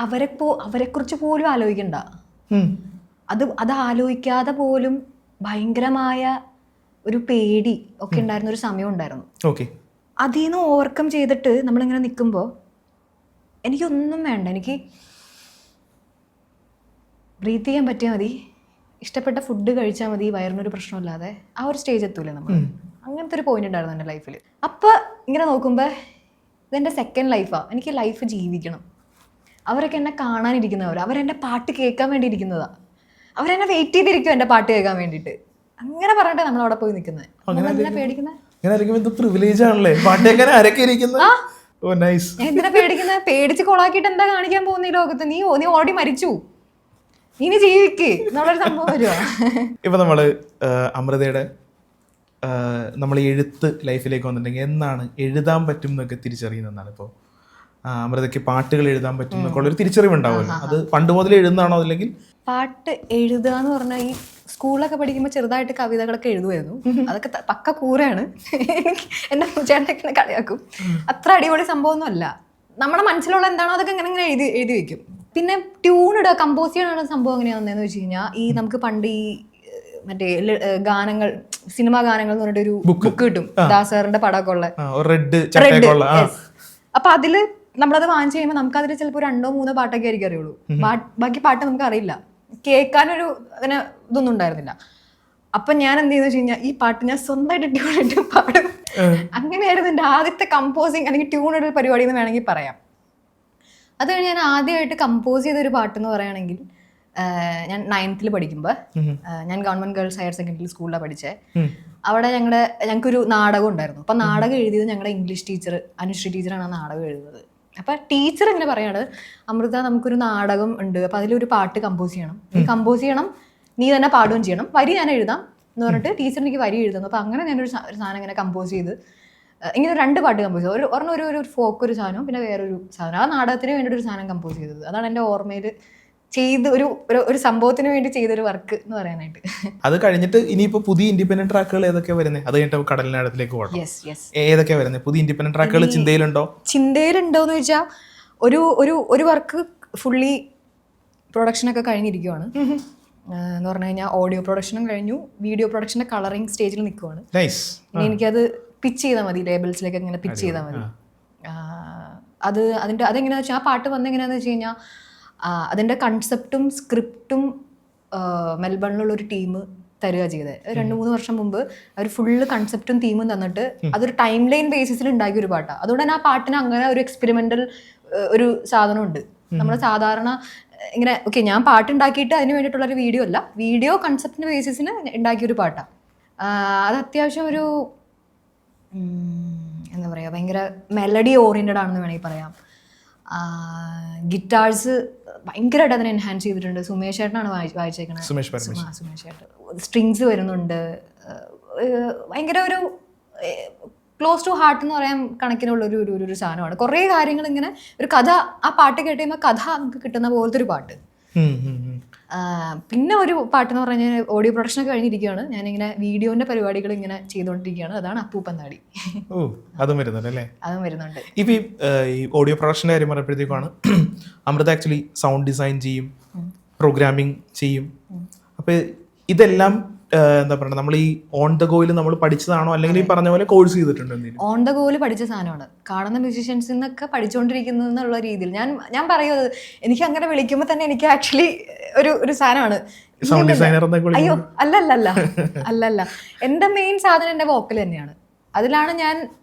അവരെ കുറിച്ച് പോലും ആലോചിക്കണ്ട. അത് ആലോചിക്കാതെ പോലും ഭയങ്കരമായ ഒരു പേടി ഒക്കെ ഉണ്ടായിരുന്ന ഒരു സമയം ഉണ്ടായിരുന്നു. ഓക്കെ, അതിൽ നിന്ന് ഓവർകം ചെയ്തിട്ട് നമ്മളിങ്ങനെ നിൽക്കുമ്പോൾ എനിക്കൊന്നും വേണ്ട, എനിക്ക് ബ്രീത്ത് ചെയ്യാൻ പറ്റിയാൽ മതി, ഇഷ്ടപ്പെട്ട ഫുഡ് കഴിച്ചാൽ മതി, വയറിനൊരു പ്രശ്നമില്ലാതെ. ആ ഒരു സ്റ്റേജ് എത്തൂലേ നമ്മൾ. അങ്ങനത്തെ ഒരു പോയിന്റ് ഉണ്ടായിരുന്നു എൻ്റെ ലൈഫിൽ. അപ്പോൾ ഇങ്ങനെ നോക്കുമ്പോൾ ഇതെൻ്റെ സെക്കൻഡ് ലൈഫാണ്, എനിക്ക് ലൈഫ് ജീവിക്കണം. അവരൊക്കെ എന്നെ കാണാനിരിക്കുന്നവർ, അവരെൻ്റെ പാട്ട് കേൾക്കാൻ വേണ്ടി ഇരിക്കുന്നതാണ്, അവരെന്നെ വെയിറ്റ് ചെയ്തിരിക്കും എൻ്റെ പാട്ട് കേൾക്കാൻ വേണ്ടിയിട്ട്. അങ്ങനെ പറഞ്ഞിട്ട് നമ്മൾ അവിടെ പോയി നിൽക്കുന്നത്. നമ്മളെന്തിനാ പേടിക്കുന്നത്? എന്തിനാ പേടിക്കുന്നത്? പേടിച്ച് കൊളാക്കിയിട്ട് എന്താ കാണിക്കാൻ പോകുന്ന ഈ ലോകത്ത്? നീ ഓടി മരിച്ചു, ഇനി ജീവിക്ക് എന്നുള്ളൊരു സംഭവം വരുവാ. ഇപ്പൊ നമ്മള് അമൃതയുടെ നമ്മൾ എഴുത്ത് ലൈഫിലേക്ക് വന്നിട്ടുണ്ടെങ്കിൽ എന്നാണ് എഴുതാൻ പറ്റും എന്നൊക്കെ തിരിച്ചറിയുന്നതാണ്. ഇപ്പോൾ അമൃതയ്ക്ക് പാട്ടുകൾ എഴുതാൻ പറ്റും എന്നൊക്കെ ഉള്ളൊരു തിരിച്ചറിവ് ഉണ്ടാവുമല്ലോ. അത് പണ്ട് മുതൽ എഴുതുന്നതാണോ അല്ലെങ്കിൽ? പാട്ട് എഴുതുക എന്ന് പറഞ്ഞാൽ ഈ സ്കൂളിലൊക്കെ പഠിക്കുമ്പോൾ ചെറുതായിട്ട് കവിതകളൊക്കെ എഴുതുമായിരുന്നു. അതൊക്കെ പക്ക കൂറയാണ്. എന്നെ ചേട്ടനൊക്കെ കളിയാക്കും. അത്ര അടിപൊളി സംഭവമൊന്നും അല്ല. നമ്മുടെ മനസ്സിലുള്ള എന്താണോ അതൊക്കെ ഇങ്ങനെ എഴുതി വെക്കും. പിന്നെ ട്യൂൺ ഇടുക, കമ്പോസ് ചെയ്യാനുള്ള സംഭവം എങ്ങനെയാണെന്ന് വെച്ച് കഴിഞ്ഞാൽ, ഈ നമുക്ക് പണ്ട് ഈ മറ്റേ ഗാനങ്ങൾ, സിനിമാ ഗാനങ്ങൾ എന്ന് പറഞ്ഞിട്ട് ഒരു ബുക്ക് കിട്ടും, ദാസറിന്റെ പടമൊക്കെ ഉള്ള റെഡ്. അപ്പൊ അതില് നമ്മളത് വാങ്ങിച്ചു കഴിയുമ്പോൾ നമുക്ക് അതിൽ ചിലപ്പോൾ 2-3 പാട്ടൊക്കെ ആയിരിക്കും അറിയുള്ളൂ. ബാക്കി പാട്ട് നമുക്ക് അറിയില്ല, കേൾക്കാനൊരു അങ്ങനെ ഇതൊന്നും ഉണ്ടായിരുന്നില്ല. അപ്പൊ ഞാൻ എന്ത് ചെയ്യുന്ന വെച്ച് കഴിഞ്ഞാൽ ഈ പാട്ട് ഞാൻ സ്വന്തമായിട്ട് ട്യൂൺ ഇട്ട് പാടും. അങ്ങനെയായിരുന്നു എൻ്റെ ആദ്യത്തെ കമ്പോസിങ് അല്ലെങ്കിൽ ട്യൂൺ ഇടൽ പരിപാടി എന്ന് വേണമെങ്കിൽ പറയാം. അത് കഴിഞ്ഞ് ഞാൻ ആദ്യമായിട്ട് കമ്പോസ് ചെയ്തൊരു പാട്ടെന്ന് പറയുകയാണെങ്കിൽ, ഞാൻ 9th പഠിക്കുമ്പോൾ, ഞാൻ ഗവൺമെന്റ് ഗേൾസ് ഹയർ സെക്കൻഡറി സ്കൂളിലാണ് പഠിച്ചത്. അവിടെ ഞങ്ങൾക്കൊരു നാടകം ഉണ്ടായിരുന്നു. അപ്പം നാടകം എഴുതിയത് ഞങ്ങളുടെ ഇംഗ്ലീഷ് ടീച്ചർ അനുശ്രീ ടീച്ചറാണ് ആ നാടകം എഴുതുന്നത്. അപ്പം ടീച്ചർ ഇങ്ങനെ പറയാണ്, അമൃത നമുക്കൊരു നാടകം ഉണ്ട്, അപ്പം അതിലൊരു പാട്ട് കമ്പോസ് ചെയ്യണം, നീ കമ്പോസ് ചെയ്യണം, നീ തന്നെ പാടുകയും ചെയ്യണം, വരി ഞാൻ എഴുതാം എന്ന് പറഞ്ഞിട്ട് ടീച്ചർ എനിക്ക് വരി എഴുതുന്നു. അപ്പം അങ്ങനെ ഞാനൊരു സാധനം ഇങ്ങനെ കമ്പോസ് ചെയ്ത്, ഇങ്ങനെ 2 പാട്ട് കമ്പോസ് ചെയ്തു. ഒരെണ്ണം ഒരു ഫോക്ക് ഒരു സാധനം, പിന്നെ വേറൊരു സാധനം. ആ നാടകത്തിന് വേണ്ടിയിട്ട് ഒരു സാധനം കമ്പോസ് ചെയ്തത്. അതാണ് എൻ്റെ ഓർമ്മയിൽ ചെയ്ത് ഒരു സംഭവത്തിന് വേണ്ടി ചെയ്തൊരു വർക്ക് എന്ന് പറയാനായിട്ട്. അത് കഴിഞ്ഞിട്ട് ഇനിയിപ്പോ പുതിയ ഇൻഡിപെൻഡന്റ് ട്രാക്കുകൾ ഏതൊക്കെയാ വരുന്നത്? അത് കഴിഞ്ഞിട്ട് കടലിനകത്തിലേക്ക് പോകണം. ഏതൊക്കെയാ വരുന്നത് പുതിയ ഇൻഡിപെൻഡന്റ് ട്രാക്കുകൾ? ചിന്തയിലുണ്ടോന്ന് ചോദിച്ചാൽ ഒരു വർക്ക് ഫുള്ളി പ്രൊഡക്ഷനൊക്കെ കഴിഞ്ഞിരിക്കുവാണ്. എന്ന് പറഞ്ഞു കഴിഞ്ഞാൽ ഓഡിയോ പ്രൊഡക്ഷനും കഴിഞ്ഞു, വീഡിയോ പ്രൊഡക്ഷന്റെ കളറിംഗ് സ്റ്റേജിൽ നിൽക്കുവാണ്. ഇനി എനിക്കത് പിച്ച് ചെയ്താൽ മതി, ലേബിൾസിലേക്ക് ഇങ്ങനെ പിച്ച് ചെയ്താൽ മതി. അതെങ്ങനെയാണെന്ന് വെച്ചാൽ, ആ പാട്ട് വന്നെങ്ങനെയാണെന്ന് വെച്ച് കഴിഞ്ഞാൽ, അതിൻ്റെ കൺസെപ്റ്റും സ്ക്രിപ്റ്റും മെൽബണിലുള്ളൊരു ടീം തരിക ചെയ്തത്. 2-3 വർഷം മുമ്പ് അവർ ഫുള്ള് കൺസെപ്റ്റും തീമും തന്നിട്ട് അതൊരു ടൈം ലൈൻ ബേസിസിൽ ഉണ്ടാക്കിയ ഒരു പാട്ടാണ്. അതുകൊണ്ട് തന്നെ ആ പാട്ടിന് അങ്ങനെ ഒരു എക്സ്പെരിമെൻ്റൽ ഒരു സാധനമുണ്ട്. നമ്മൾ സാധാരണ ഇങ്ങനെ ഞാൻ പാട്ടുണ്ടാക്കിയിട്ട് അതിന് വേണ്ടിയിട്ടുള്ളൊരു വീഡിയോ അല്ല, വീഡിയോ കൺസെപ്റ്റിൻ്റെ ബേസിസിന് ഉണ്ടാക്കിയൊരു പാട്ടാണ്. അത് അത്യാവശ്യം ഒരു എന്താ പറയുക, ഭയങ്കര മെലഡി ഓറിയൻറ്റഡ് ആണെന്ന് വേണമെങ്കിൽ പറയാം. ഗിറ്റാർസ് ഭയങ്കരമായിട്ട് അതിനെ എൻഹാൻസ് ചെയ്തിട്ടുണ്ട്. സുമേഷ് ചേട്ടനാണ് വായിച്ചേക്കണത്. സുമേഷ് ചേട്ടൻ. സ്ട്രിങ്സ് വരുന്നുണ്ട്. ഭയങ്കര ഒരു ക്ലോസ് ടു ഹാർട്ട് എന്ന് പറയാൻ കണക്കിനുള്ള ഒരു സാധനമാണ്. കുറേ കാര്യങ്ങൾ ഇങ്ങനെ ഒരു കഥ, ആ പാട്ട് കേട്ട് കഴിയുമ്പോൾ കഥ നമുക്ക് കിട്ടുന്ന പോലത്തെ ഒരു പാട്ട്. പിന്നെ ഒരു പാട്ടെന്ന് പറഞ്ഞാൽ ഓഡിയോ പ്രൊഡക്ഷനൊക്കെ കഴിഞ്ഞിരിക്കുകയാണ്. ഞാനിങ്ങനെ വീഡിയോന്റെ പരിപാടികൾ ഇങ്ങനെ ചെയ്തുകൊണ്ടിരിക്കുകയാണ്. അതാണ് അപ്പൂപ്പന്താടി. അതും വരുന്നുണ്ട് അല്ലേ? അതും വരുന്നുണ്ട്. ഇപ്പൊ ഈ ഓഡിയോ പ്രൊഡക്ഷൻ്റെ കാര്യം പറയുമ്പോഴത്തേക്കാണ്, അമൃത ആക്ച്വലി സൗണ്ട് ഡിസൈൻ ചെയ്യും, പ്രോഗ്രാമിംഗ് ചെയ്യും. അപ്പൊ ഇതെല്ലാം എന്താ പറയുക, നമ്മൾ ഈ ഓൺ ദ ഗോയിൽ നമ്മൾ പഠിച്ചതാണോ അല്ലെങ്കിൽ ഈ പറഞ്ഞ പോലെ കോഴ്സ് ചെയ്തിട്ടുണ്ടോ? ഓൺ ദ ഗോയിൽ പഠിച്ച സാധനമാണ്. കാണുന്ന മ്യൂസീഷ്യൻസിൽ നിന്നൊക്കെ പഠിച്ചുകൊണ്ടിരിക്കുന്നത് എന്നുള്ള രീതിയിൽ ഞാൻ പറയുന്നത്, എനിക്ക് അങ്ങനെ വിളിക്കുമ്പോൾ തന്നെ എനിക്ക് ആക്ച്വലി ഒരു സാധനമാണ്. അയ്യോ അല്ലല്ല എൻ്റെ മെയിൻ സാധനം എൻ്റെ വോക്കൽ തന്നെയാണ്. അതിലാണ് ഞാൻ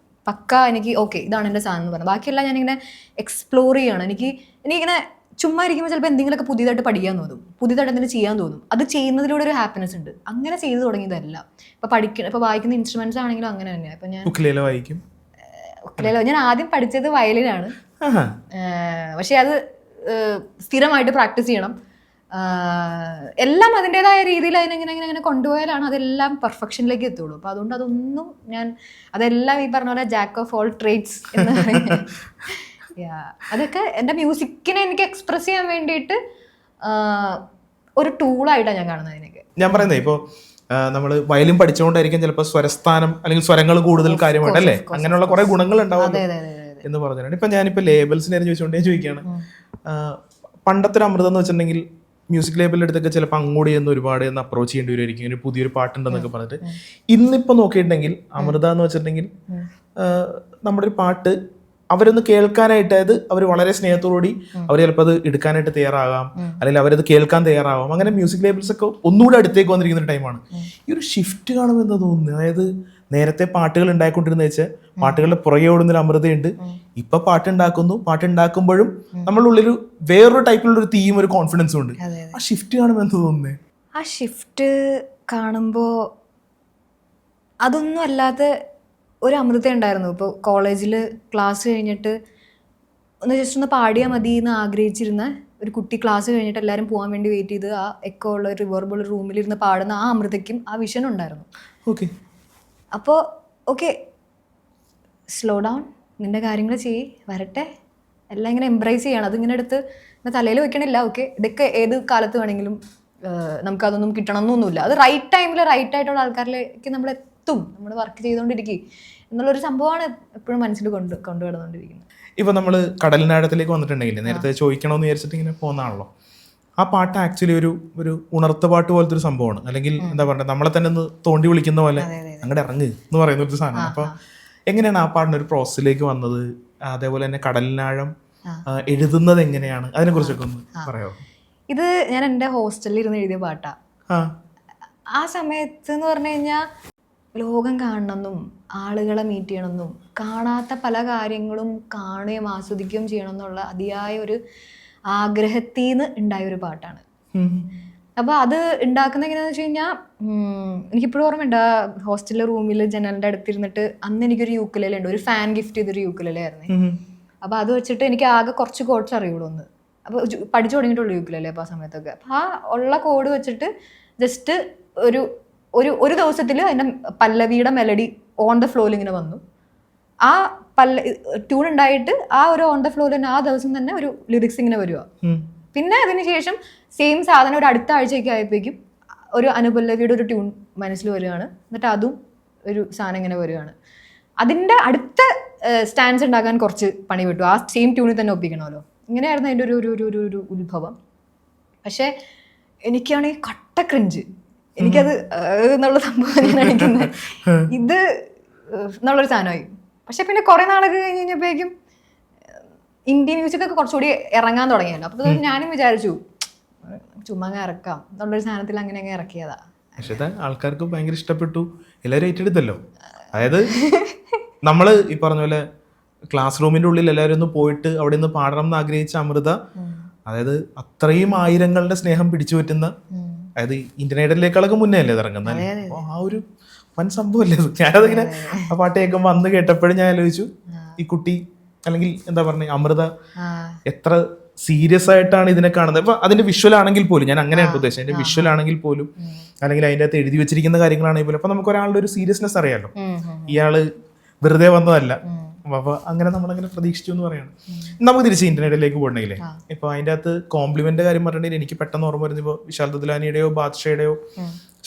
പക്ക എനിക്ക് ഇതാണ് എൻ്റെ സാധനം എന്ന് പറഞ്ഞത്. ബാക്കിയെല്ലാം ഞാനിങ്ങനെ എക്സ്പ്ലോർ ചെയ്യണം. എനിക്കിങ്ങനെ ചുമ്മാ ഇരിക്കുമ്പോൾ ചിലപ്പോൾ എന്തെങ്കിലുമൊക്കെ പുതിയതായിട്ട് പഠിക്കാൻ തോന്നും, പുതിയതായിട്ട് എന്തെങ്കിലും ചെയ്യാൻ തോന്നും. അത് ചെയ്യുന്നതിലൂടെ ഒരു ഹാപ്പിനെസ് ഉണ്ട്. അങ്ങനെ ചെയ്തു തുടങ്ങിയതല്ല. ഇപ്പൊ വായിക്കുന്ന ഇൻസ്ട്രുമെന്റ്സ് ആണെങ്കിലും അങ്ങനെ തന്നെയാണ്. ഇപ്പൊ ഞാൻ ഉക്കുലേല വായിക്കും. ഞാൻ ആദ്യം പഠിച്ചത് വയലിനാണ്. പക്ഷെ അത് സ്ഥിരമായിട്ട് പ്രാക്ടീസ് ചെയ്യണം. എല്ലാം അതിൻ്റെതായ രീതിയിൽ അതിനെങ്ങനെ കൊണ്ടുപോയാലാണ് അതെല്ലാം പെർഫെക്ഷനിലേക്ക് എത്തുള്ളൂ. അപ്പോൾ അതുകൊണ്ട് അതൊന്നും അതെല്ലാം ഈ പറഞ്ഞ പോലെ ജാക്ക് ഓഫ് ഓൾ ട്രേഡ്സ് എന്ന് പറയുന്നത്. അതൊക്കെ എൻ്റെ മ്യൂസിക്കിനെ എനിക്ക് എക്സ്പ്രസ് ചെയ്യാൻ വേണ്ടിയിട്ട് ഒരു ടൂളായിട്ടാണ് ഞാൻ കാണുന്നത് അതിനൊക്കെ. ഞാൻ പറയുന്നത് ഇപ്പോൾ നമ്മൾ വയലിൻ പഠിച്ചുകൊണ്ടായിരിക്കും ചിലപ്പോൾ സ്വരസ്ഥാനം അല്ലെങ്കിൽ സ്വരങ്ങൾ കൂടുതൽ കാര്യമായിട്ട് അല്ലേ, അങ്ങനെയുള്ള കുറെ ഗുണങ്ങൾ ഉണ്ടാവും എന്ന് പറഞ്ഞിട്ടുണ്ട്. ഇപ്പം ഞാനിപ്പോൾ ലേബൽസിനെ ചോദിച്ചുകൊണ്ടേ ചോദിക്കുകയാണ്. പണ്ടത്തെ ഒരു അമൃതം എന്ന് വെച്ചിട്ടുണ്ടെങ്കിൽ മ്യൂസിക് ലേബലിൻ്റെ അടുത്തൊക്കെ ചിലപ്പോൾ അങ്ങോട്ട് ചെന്ന് ഒരുപാട് അപ്രോച്ച് ചെയ്യേണ്ടി വരുമായിരിക്കും, ഒരു പുതിയൊരു പാട്ടുണ്ടെന്നൊക്കെ പറഞ്ഞിട്ട്. ഇന്നിപ്പോൾ നോക്കിയിട്ടുണ്ടെങ്കിൽ അമൃത എന്ന് വെച്ചിട്ടുണ്ടെങ്കിൽ നമ്മുടെ ഒരു പാട്ട് അവരൊന്ന് കേൾക്കാനായിട്ട്, അതായത് അവർ വളരെ സ്നേഹത്തോടുകൂടി അവർ ചിലപ്പോൾ അത് എടുക്കാനായിട്ട് തയ്യാറാകാം, അല്ലെങ്കിൽ അവരത് കേൾക്കാൻ തയ്യാറാവാം. അങ്ങനെ മ്യൂസിക് ലേബിൾസ് ഒക്കെ ഒന്നുകൂടെ അടുത്തേക്ക് വന്നിരിക്കുന്ന ഒരു ടൈമാണ്. ഈ ഒരു ഷിഫ്റ്റ് കാണുമ്പോൾ എന്താ തോന്നുന്നത്? അതായത് നേരത്തെ പാട്ടുകൾ ഉണ്ടായിക്കൊണ്ടിരുന്ന വെച്ചാൽ പാട്ടുകളുടെ പുറകെ ഓടുന്നൊരു അമൃതയുണ്ട്. ഇപ്പൊ പാട്ടുണ്ടാക്കുമ്പോഴും നമ്മളുടെ ഉള്ളിൽ വേറൊരു ടൈപ്പിലുള്ള ഒരു തീം, ഒരു കോൺഫിഡൻസും ഉണ്ട്. ആ ഷിഫ്റ്റ് കാണുമ്പോൾ എന്താ തോന്നുന്നത്? ആ ഷിഫ്റ്റ് കാണുമ്പോൾ അതൊന്നും അല്ലാതെ ഒരു അമൃത ഉണ്ടായിരുന്നു. ഇപ്പോൾ കോളേജിൽ ക്ലാസ് കഴിഞ്ഞിട്ട് ജസ്റ്റ് ഒന്ന് പാടിയാൽ മതി എന്ന് ആഗ്രഹിച്ചിരുന്ന ഒരു കുട്ടി ക്ലാസ് കഴിഞ്ഞിട്ട് എല്ലാവരും പോകാൻ വേണ്ടി വെയിറ്റ് ചെയ്ത് ആ എക്കോ ഉള്ള ഒരു റിവേർബുള്ള റൂമിലിരുന്ന് പാടുന്ന ആ അമൃതയ്ക്കും ആ വിഷൻ ഉണ്ടായിരുന്നു. ഓക്കെ, അപ്പോൾ ഓക്കെ, സ്ലോ ഡൗൺ, നിൻ്റെ കാര്യങ്ങൾ വരട്ടെ, എല്ലാം ഇങ്ങനെ എംബ്രേസ് ചെയ്യണം. അതിങ്ങനെ എടുത്ത് തലയിൽ വെക്കണില്ല. ഓക്കെ, ഇതൊക്കെ ഏത് കാലത്ത് വേണമെങ്കിലും നമുക്കതൊന്നും കിട്ടണം എന്നൊന്നുമില്ല. അത് റൈറ്റ് ടൈമിൽ റൈറ്റ് ആയിട്ടുള്ള ആൾക്കാരിലേക്ക് നമ്മൾ എത്തും. നമ്മൾ വർക്ക് ചെയ്തുകൊണ്ടിരിക്കും എന്നുള്ളൊരു സംഭവമാണ് എപ്പോഴും മനസ്സിൽ കൊണ്ടുവരുന്നോണ്ടിരിക്കുന്നത്. ഇപ്പം നമ്മൾ കടലിനാഴത്തിലേക്ക് വന്നിട്ടുണ്ടെങ്കിൽ നേരത്തെ ചോദിക്കണമെന്ന് വിചാരിച്ചിട്ട് ഇങ്ങനെ പോകുന്നതാണല്ലോ. ആ പാട്ട് ആക്ച്വലി ഒരു ഉണർത്ത പാട്ട് പോലത്തെ ഒരു സംഭവമാണ്. അല്ലെങ്കിൽ എന്താ പറയുക, നമ്മളെ തന്നെ ഒന്ന് തോണ്ടി വിളിക്കുന്ന പോലെ അങ്ങോട്ട് ഇറങ്ങ് എന്ന് പറയുന്ന ഒരു സാധനമാണ്. അപ്പോൾ എങ്ങനെയാണ് ആ പാട്ടിൻ്റെ ഒരു പ്രോസസ്സിലേക്ക് വന്നത്? അതേപോലെ തന്നെ കടലിനാഴം എഴുതുന്നത് എങ്ങനെയാണ്, അതിനെ കുറിച്ചൊക്കെ ഒന്ന് പറയാമോ? ഇത് ഞാൻ എൻ്റെ ഹോസ്റ്റലിൽ ഇരുന്ന് എഴുതിയ പാട്ടാ. ആ സമയത്ത് എന്ന് പറഞ്ഞു കഴിഞ്ഞാൽ ലോകം കാണണമെന്നും ആളുകളെ മീറ്റ് ചെയ്യണമെന്നും കാണാത്ത പല കാര്യങ്ങളും കാണുകയും ആസ്വദിക്കുകയും ചെയ്യണം എന്നുള്ള അതിയായ ഒരു ആഗ്രഹത്തിൽ നിന്ന് ഉണ്ടായ ഒരു പാട്ടാണ്. അപ്പോൾ അത് ഉണ്ടാക്കുന്ന എങ്ങനെയാണെന്ന് വെച്ച് കഴിഞ്ഞാൽ എനിക്കിപ്പോഴും ഓർമ്മയുണ്ട്. ആ ഹോസ്റ്റലിലെ റൂമിൽ ജനലിൻ്റെ അടുത്തിരുന്നിട്ട് അന്ന് എനിക്കൊരു യൂക്കുലേല ഉണ്ട്, ഒരു ഫാൻ ഗിഫ്റ്റ് ചെയ്തൊരു യൂക്കുലേല ആയിരുന്നു. അപ്പോൾ അത് വെച്ചിട്ട് എനിക്ക് ആകെ കുറച്ച് കോഡ്സ് അറിയുള്ളൂ ഒന്ന്. അപ്പോൾ പഠിച്ചു തുടങ്ങിയിട്ടുള്ളൂ യൂക്കുലേല അപ്പോൾ ആ സമയത്തൊക്കെ. അപ്പോൾ ആ ഉള്ള കോഡ് വെച്ചിട്ട് ജസ്റ്റ് ഒരു ദിവസത്തിൽ അതിൻ്റെ പല്ലവിയുടെ മെലഡി ഓൺ ദ ഫ്ലോയിൽ ഇങ്ങനെ വന്നു. ആ ട്യൂൺ ഉണ്ടായിട്ട് ആ ഒരു ഓൺ ദ ഫ്ലോയിൽ തന്നെ ആ ദിവസം തന്നെ ഒരു ലിറിക്സ് ഇങ്ങനെ വരിക. പിന്നെ അതിന് ശേഷം സെയിം സാധനം ഒരു അടുത്ത ആഴ്ചയൊക്കെ ആയപ്പോഴേക്കും ഒരു അനുപല്ലവിയുടെ ഒരു ട്യൂൺ മനസ്സിൽ വരികയാണ്. എന്നിട്ട് അതും ഒരു സാധനം ഇങ്ങനെ വരികയാണ്. അതിൻ്റെ അടുത്ത സ്റ്റാൻസ് ഉണ്ടാക്കാൻ കുറച്ച് പണി വിട്ടു. ആ സെയിം ട്യൂണിൽ തന്നെ ഒപ്പിക്കണമല്ലോ. ഇങ്ങനെയായിരുന്നു അതിൻ്റെ ഒരു ഉത്ഭവം. പക്ഷേ എനിക്കാണെങ്കിൽ കട്ട ക്രിഞ്ച്. എനിക്കത് എന്നുള്ള സംഭവം കാണിക്കുന്നത് ഇത് എന്നുള്ളൊരു സാധനമായി. പക്ഷെ പിന്നെ കുറേ നാളൊക്കെ കഴിഞ്ഞ് കഴിഞ്ഞപ്പോഴേക്കും ഇന്ത്യൻ മ്യൂസിക്കൊക്കെ കുറച്ചുകൂടി ഇറങ്ങാൻ തുടങ്ങിയല്ലോ. അപ്പോൾ ഞാനും വിചാരിച്ചു ചുമ്മാ ഇറക്കാം എന്നുള്ളൊരു സാധനത്തിൽ അങ്ങനെ ഇറക്കിയതാ. പക്ഷേ ആൾക്കാർക്ക് ഭയങ്കര ഇഷ്ടപ്പെട്ടു, എല്ലാവരും ഏറ്റെടുത്തല്ലോ. അതായത് നമ്മൾ ഈ പറഞ്ഞ പോലെ ക്ലാസ് റൂമിൻ്റെ ഉള്ളിൽ എല്ലാവരും ഒന്ന് പോയിട്ട് അവിടെ നിന്ന് പാടണം എന്ന് ആഗ്രഹിച്ച അമൃത, അതായത് അത്രയും ആയിരങ്ങളുടെ സ്നേഹം പിടിച്ചു പറ്റുന്ന, അതായത് ഇന്റർനെറ്റിലേക്കാളൊക്കെ മുന്നേ അല്ലേ ഇറങ്ങുന്നത്. അപ്പോൾ ആ ഒരു വൻ സംഭവമല്ലേ അത്. ഞാനതിങ്ങനെ ആ പാട്ട് കേൾക്കുമ്പോൾ അന്ന് കേട്ടപ്പോഴും ഞാൻ ആലോചിച്ചു, ഈ കുട്ടി അല്ലെങ്കിൽ എന്താ പറഞ്ഞ അമൃത എത്ര സീരിയസ് ആയിട്ടാണ് ഇതിനെ കാണുന്നത്. അപ്പൊ അതിന്റെ വിഷ്വൽ ആണെങ്കിൽ പോലും, ഞാൻ അങ്ങനെയാണ് ഉദ്ദേശിച്ചത്, അതിന്റെ വിഷ്വൽ ആണെങ്കിൽ പോലും, അല്ലെങ്കിൽ അതിൻ്റെ അകത്ത് എഴുതി വെച്ചിരിക്കുന്ന കാര്യങ്ങളാണെങ്കിൽ പോലും, അപ്പൊ നമുക്ക് ഒരാളുടെ ഒരു സീരിയസ്നെസ് അറിയാലോ, ഇയാള് വെറുതെ വന്നതല്ല. അപ്പൊ അങ്ങനെ നമ്മളങ്ങനെ പ്രതീക്ഷിച്ചു എന്ന് പറയാണ്. നമുക്ക് തിരിച്ച് ഇന്റർനെറ്റിലേക്ക് പോകണമെങ്കിലേ, ഇപ്പൊ അതിൻ്റെ അകത്ത് കോംപ്ലിമെന്റ് കാര്യം പറഞ്ഞിട്ടുണ്ടെങ്കിൽ എനിക്ക് പെട്ടെന്ന് ഓർമ്മ വരുന്നത് ഇപ്പോൾ വിശാൽ ദുലാനിയുടെയോ ബാദ്ഷയുടെയോ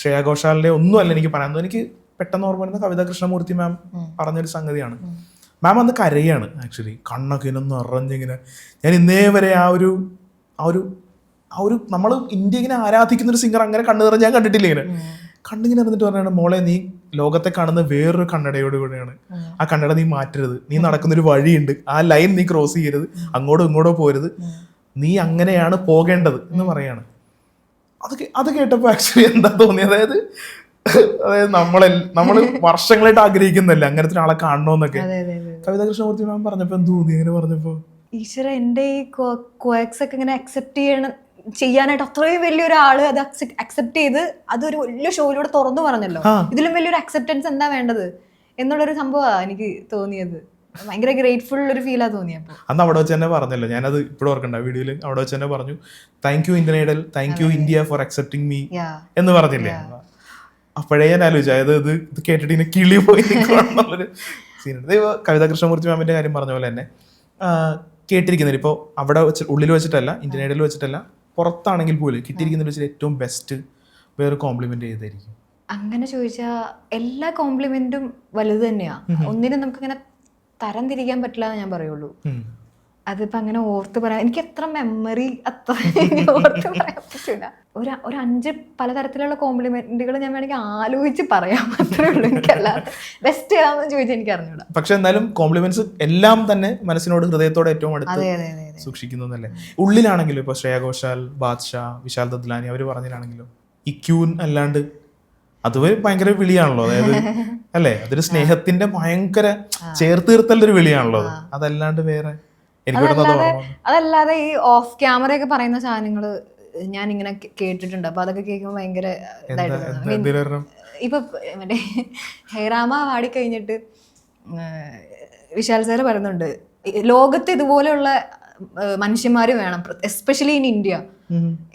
ശ്രേയ ഘോഷാലിന്റെയോ ഒന്നും അല്ല എനിക്ക് പറയാൻ. എനിക്ക് പെട്ടെന്ന് ഓർമ്മ വരുന്നത് കവിതാ കൃഷ്ണമൂർത്തി മാം പറഞ്ഞൊരു സംഗതിയാണ്. മാം അന്ന് കരയാണ് ആക്ച്വലി, കണ്ണൊക്കെ ഇങ്ങനെ നിറഞ്ഞിങ്ങനെ. ഞാൻ ഇന്നേ വരെ ആ ഒരു നമ്മൾ ഇന്ത്യ ഇങ്ങനെ ആരാധിക്കുന്ന ഒരു സിംഗർ അങ്ങനെ കണ്ണു നിറഞ്ഞ് ഞാൻ കണ്ടിട്ടില്ല. ഇങ്ങനെ കണ്ണിങ്ങനെ നിന്നിട്ട് പറഞ്ഞാണ്, മോളെ നീ ലോകത്തെ കാണുന്ന വേറൊരു കണ്ണടയോട് കൂടെയാണ്, ആ കണ്ണട നീ മാറ്റരുത്, നീ നടക്കുന്നൊരു വഴിയുണ്ട്, ആ ലൈൻ നീ ക്രോസ് ചെയ്യരുത്, അങ്ങോട്ടോ ഇങ്ങോട്ടോ പോരുത്, നീ അങ്ങനെയാണ് പോകേണ്ടത് എന്ന് പറയാണ്. അത് കേട്ടപ്പോൾ ആക്ച്വലി എന്താ തോന്നി, അതായത് നമ്മൾ വർഷങ്ങളായിട്ട് ആഗ്രഹിക്കുന്നല്ലേ അങ്ങനത്തെ ഒരാളെ കാണണമെന്നൊക്കെ. കവിതാ കൃഷ്ണമൂർത്തി മാം പറഞ്ഞപ്പോ എന്ത് തോന്നി അങ്ങനെ പറഞ്ഞപ്പോ? ഈശ്വര എൻ്റെ ഈ ക്വാക്സ് ഒക്കെ ഇങ്ങനെ അക്സെപ്റ്റ് ചെയ്യാനായിട്ട് അത്രയും വലിയൊരാള് അത് അക്സെപ്റ്റ് ചെയ്ത് അതൊരു വലിയ ഷോയിലൂടെ തുറന്നു പറഞ്ഞല്ലോ. ഇതിലും വലിയൊരു അക്സെപ്റ്റൻസ് എന്താ വേണ്ടത് എന്നുള്ളൊരു സംഭവമാണ് എനിക്ക് തോന്നിയത്. ഭയങ്കര ഗ്രേറ്റ്ഫുൾ ഒരു ഫീലാ തോന്നിയപ്പോ. അന്ന് അവിടെ വെച്ച് തന്നെ പറഞ്ഞല്ലോ, ഞാനത് ഇപ്പോഴും ഓർക്കണ്ട, വീഡിയോയിൽ അവിടെ വെച്ച് തന്നെ പറഞ്ഞു thank you Indian Idol, thank you India for accepting me എന്ന് പറഞ്ഞില്ലേ. അപ്പോഴേ ഞാൻ ആലോചിച്ചു, അതായത് ഇത് കേട്ടിട്ട് ഇങ്ങനെ കിളി പോയി എന്നുള്ളൊരു സീനുണ്ട്. കവിതാ കൃഷ്ണമൂർത്തി മാമിന്റെ കാര്യം പറഞ്ഞ പോലെ തന്നെ കേട്ടിരിക്കുന്നതിൽ ഇപ്പോൾ അവിടെ വെച്ച് ഉള്ളിൽ വെച്ചിട്ടല്ല, ഇന്ത്യൻ ഐഡലിൽ വെച്ചിട്ടല്ല, പുറത്താണെങ്കിൽ പോലും കിട്ടിയിരിക്കുന്നതിൽ വെച്ചിട്ട് ഏറ്റവും ബെസ്റ്റ് വേറെ കോംപ്ലിമെന്റ് ചെയ്തായിരിക്കും? അങ്ങനെ ചോദിച്ചാൽ എല്ലാ കോംപ്ലിമെന്റും വലുത് തന്നെയാ. ഒന്നിനും നമുക്കിങ്ങനെ തരം തിരിക്കാൻ പറ്റില്ല എന്ന് ഞാൻ പറയുള്ളൂ. അതിപ്പോ അങ്ങനെ ഓർത്ത് പറയാം, എനിക്ക് എത്ര മെമ്മറി അത്ര ഓർത്ത് പറയാൻ പറ്റില്ല. ഒരു 5 പലതരത്തിലുള്ള കോംപ്ലിമെന്റുകൾ ഞാൻ വേണമെങ്കിൽ ആലോചിച്ച് പറയാം, അത്രേ ഉള്ളൂ. എനിക്കല്ലാതെ ബെസ്റ്റ് ഏതാണെന്ന് ചോദിച്ചാൽ എനിക്ക് അറിഞ്ഞൂടാ. പക്ഷെ എന്നാലും കോംപ്ലിമെന്റ്സ് എല്ലാം തന്നെ മനസ്സിനോട് ഹൃദയത്തോടെ ഏറ്റവും അടുത്ത് സൂക്ഷിക്കുന്നതല്ലേ. ഉള്ളിലാണെങ്കിലും ഇപ്പൊ ശ്രേയ ഘോഷാൽ, ബാദ്ഷാ, വിശാൽ ദദ്ലാനി അവര് പറഞ്ഞിട്ടാണെങ്കിലും ഈ ക്യൂൻ അല്ലാണ്ട് അത് ഭയങ്കര വിളിയാണല്ലോ. അതായത് അല്ലേ, അതൊരു സ്നേഹത്തിന്റെ ഭയങ്കര ചേർത്ത് നിർത്തലൊരു വിളിയാണല്ലോ. അതല്ലാണ്ട് വേറെ അതല്ലാതെ ഈ ഓഫ് ക്യാമറ ഒക്കെ പറയുന്ന സാധനങ്ങള് ഞാൻ ഇങ്ങനെ കേട്ടിട്ടുണ്ട്. അപ്പൊ അതൊക്കെ കേൾക്കുമ്പോൾ ഭയങ്കര ഇതായിട്ട്, ഇപ്പൊ മറ്റേ ഹേറാമ പാടി കഴിഞ്ഞിട്ട് വിശാൽ സാറ് പറയുന്നുണ്ട്, ലോകത്ത് ഇതുപോലെയുള്ള മനുഷ്യന്മാര് വേണം, എസ്പെഷ്യലി ഇൻ ഇന്ത്യ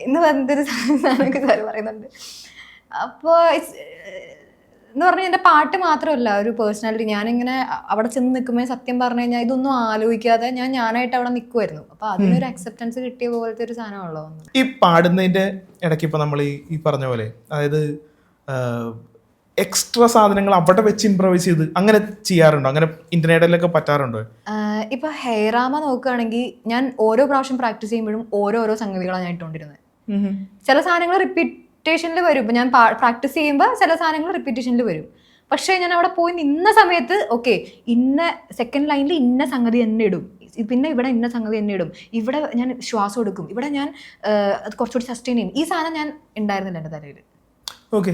എന്ന് പറഞ്ഞൊരു സാധനമൊക്കെ സാറ് പറയുന്നുണ്ട്. അപ്പോൾ എന്ന് പറഞ്ഞാൽ എൻ്റെ പാട്ട് മാത്രമല്ല, ഒരു പേഴ്സണാലിറ്റി. ഞാനിങ്ങനെ അവിടെ ചെന്ന് നിൽക്കുമ്പോൾ സത്യം പറഞ്ഞു കഴിഞ്ഞാൽ ഇതൊന്നും ആലോചിക്കാതെ ഞാനായിട്ട് അവിടെ നിൽക്കുമായിരുന്നു. അപ്പോൾ അതിനൊരു അക്സെപ്റ്റൻസ് കിട്ടിയ പോലത്തെ ഒരു സാധനമുള്ളൂ. ഈ പാടുന്നതിൻ്റെ ഇടയ്ക്ക് ഇപ്പോൾ നമ്മൾ ഈ പറഞ്ഞ പോലെ, അതായത് എക്സ്ട്രാ സാധനങ്ങൾ അവിടെ വെച്ച് ഇംപ്രവൈസ് ചെയ്ത് അങ്ങനെ ചെയ്യാറുണ്ടോ? അങ്ങനെ ഇന്റർനെറ്റിലൊക്കെ പറ്റാറുണ്ടോ? ഇപ്പൊ ഹെയറാമ നോക്കുകയാണെങ്കിൽ ഞാൻ ഓരോ പ്രാവശ്യം പ്രാക്ടീസ് ചെയ്യുമ്പോഴും ഓരോരോ സംഗതികളാണ് ഞാൻ ഇട്ടുകൊണ്ടിരുന്നത്. ചില സാധനങ്ങൾ റിപ്പീറ്റേഷനിൽ വരും. ഇപ്പൊ ഞാൻ പ്രാക്ടീസ് ചെയ്യുമ്പോൾ ചില സാധനങ്ങൾ റിപ്പീറ്റേഷനിൽ വരും. പക്ഷേ ഞാൻ അവിടെ പോയി നിന്ന സമയത്ത് ഓക്കെ, ഇന്ന സെക്കൻഡ് ലൈനിൽ ഇന്ന സംഗതി തന്നെ ഇടും, പിന്നെ ഇവിടെ ഇന്ന സംഗതി തന്നെ ഇടും, ഇവിടെ ഞാൻ ശ്വാസം എടുക്കും, ഇവിടെ ഞാൻ അത് കുറച്ചുകൂടി സസ്റ്റെയിൻ ചെയ്യും. ഈ സാധനം ഞാൻ ഉണ്ടായിരുന്നില്ല എൻ്റെ തലയിൽ. ഓക്കെ,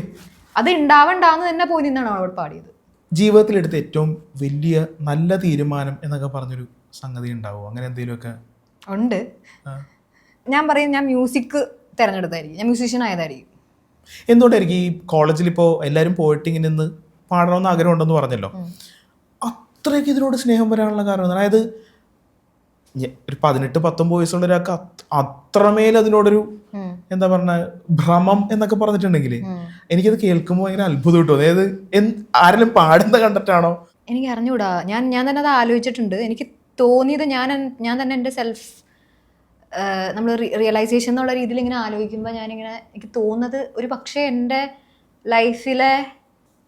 അത് ഉണ്ടാവണ്ടാന്ന് തന്നെ പോയി നിന്നാണ് അവിടെ പാടിയത്. ജീവിതത്തിലെടുത്ത ഏറ്റവും വലിയ നല്ല തീരുമാനം എന്നൊക്കെ പറഞ്ഞൊരു സംഗതി ഉണ്ടാവും, അങ്ങനെ എന്തെങ്കിലുമൊക്കെ? ഉണ്ട്. ഞാൻ പറയും, ഞാൻ മ്യൂസിക് തിരഞ്ഞെടുത്തായിരിക്കും, ഞാൻ മ്യൂസീഷ്യൻ ആയതായിരിക്കും. എന്തുകൊണ്ടായിരിക്കും? ഈ കോളേജിൽ ഇപ്പോൾ എല്ലാവരും പോയിട്ട് ഇങ്ങനെ നിന്ന് പാടണമെന്ന് ആഗ്രഹം ഉണ്ടെന്ന് പറഞ്ഞല്ലോ, അത്രയ്ക്ക് ഇതിനോട് സ്നേഹം വരാനുള്ള കാരണം? അതായത് ഒരു 18-19 വയസ്സുള്ള ഒരാൾക്ക് അത്രമേൽ അതിനോടൊരു എന്താ പറഞ്ഞ ഭ്രമം എന്നൊക്കെ പറഞ്ഞിട്ടുണ്ടെങ്കിൽ എനിക്കത് കേൾക്കുമ്പോൾ ഭയങ്കര അത്ഭുതം കിട്ടും. അതായത് ആരെങ്കിലും പാടുന്ന കണ്ടിട്ടാണോ? എനിക്ക് അറിഞ്ഞൂടാ. ഞാൻ തന്നെ അത് ആലോചിച്ചിട്ടുണ്ട്. എനിക്ക് തോന്നിയത് ഞാൻ തന്നെ എൻ്റെ സെൽഫ് നമ്മൾ റിയലൈസേഷൻ എന്നുള്ള രീതിയിൽ ഇങ്ങനെ ആലോചിക്കുമ്പോൾ ഞാനിങ്ങനെ എനിക്ക് തോന്നുന്നത് ഒരു പക്ഷേ എൻ്റെ ലൈഫിലെ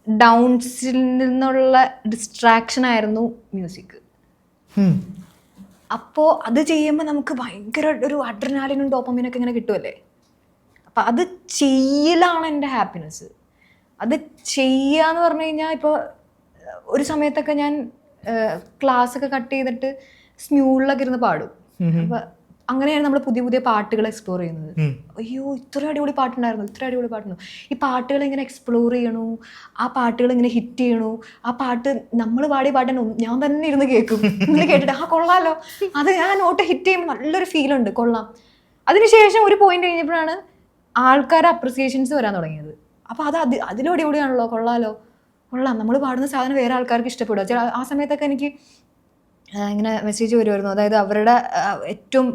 ഡൗൺസിൽ നിന്നുള്ള ഡിസ്ട്രാക്ഷൻ ആയിരുന്നു മ്യൂസിക്. അപ്പോൾ അത് ചെയ്യുമ്പോൾ നമുക്ക് ഭയങ്കര ഒരു അഡ്രിനാലിനും ഡോപ്പമിനൊക്കെ ഇങ്ങനെ കിട്ടുമല്ലേ. അപ്പം അത് ചെയ്യലാണ് എൻ്റെ ഹാപ്പിനെസ്. അത് ചെയ്യാന്ന് പറഞ്ഞു കഴിഞ്ഞാൽ ഇപ്പോൾ ഒരു സമയത്തൊക്കെ ഞാൻ ക്ലാസ്സൊക്കെ കട്ട് ചെയ്തിട്ട് സ്മ്യൂളിലൊക്കെ ഇരുന്ന് പാടും. അപ്പം അങ്ങനെയാണ് നമ്മൾ പുതിയ പുതിയ പാട്ടുകൾ എക്സ്പ്ലോർ ചെയ്യുന്നത്. അയ്യോ ഇത്ര അടിപൊളി പാട്ടുണ്ടായിരുന്നു, ഇത്ര അടിപൊളി പാട്ടുണ്ടായിരുന്നു. ഈ പാട്ടുകൾ ഇങ്ങനെ എക്സ്പ്ലോർ ചെയ്യണു, ആ പാട്ടുകൾ ഇങ്ങനെ ഹിറ്റ് ചെയ്യണു. ആ പാട്ട് നമ്മൾ പാടിയ പാട്ട് ഞാൻ തന്നെ ഇരുന്ന് കേൾക്കും. ഇങ്ങനെ കേട്ടിട്ട് കൊള്ളാലോ, അത് ആ നോട്ട് ഹിറ്റ് ചെയ്യുമ്പോൾ നല്ലൊരു ഫീലുണ്ട്, കൊള്ളാം. അതിനുശേഷം ഒരു പോയിന്റ് കഴിഞ്ഞപ്പോഴാണ് ആൾക്കാരുടെ അപ്രിസിയേഷൻസ് വരാൻ തുടങ്ങിയത്. അപ്പോൾ അതിലും അടിപൊളിയാണല്ലോ, കൊള്ളാലോ, കൊള്ളാം, നമ്മൾ പാടുന്ന സാധനം വേറെ ആൾക്കാർക്ക് ഇഷ്ടപ്പെടുക. ആ സമയത്തൊക്കെ എനിക്ക് ഇങ്ങനെ മെസ്സേജ് വരുമായിരുന്നു. അതായത് അവരുടെ ഏറ്റവും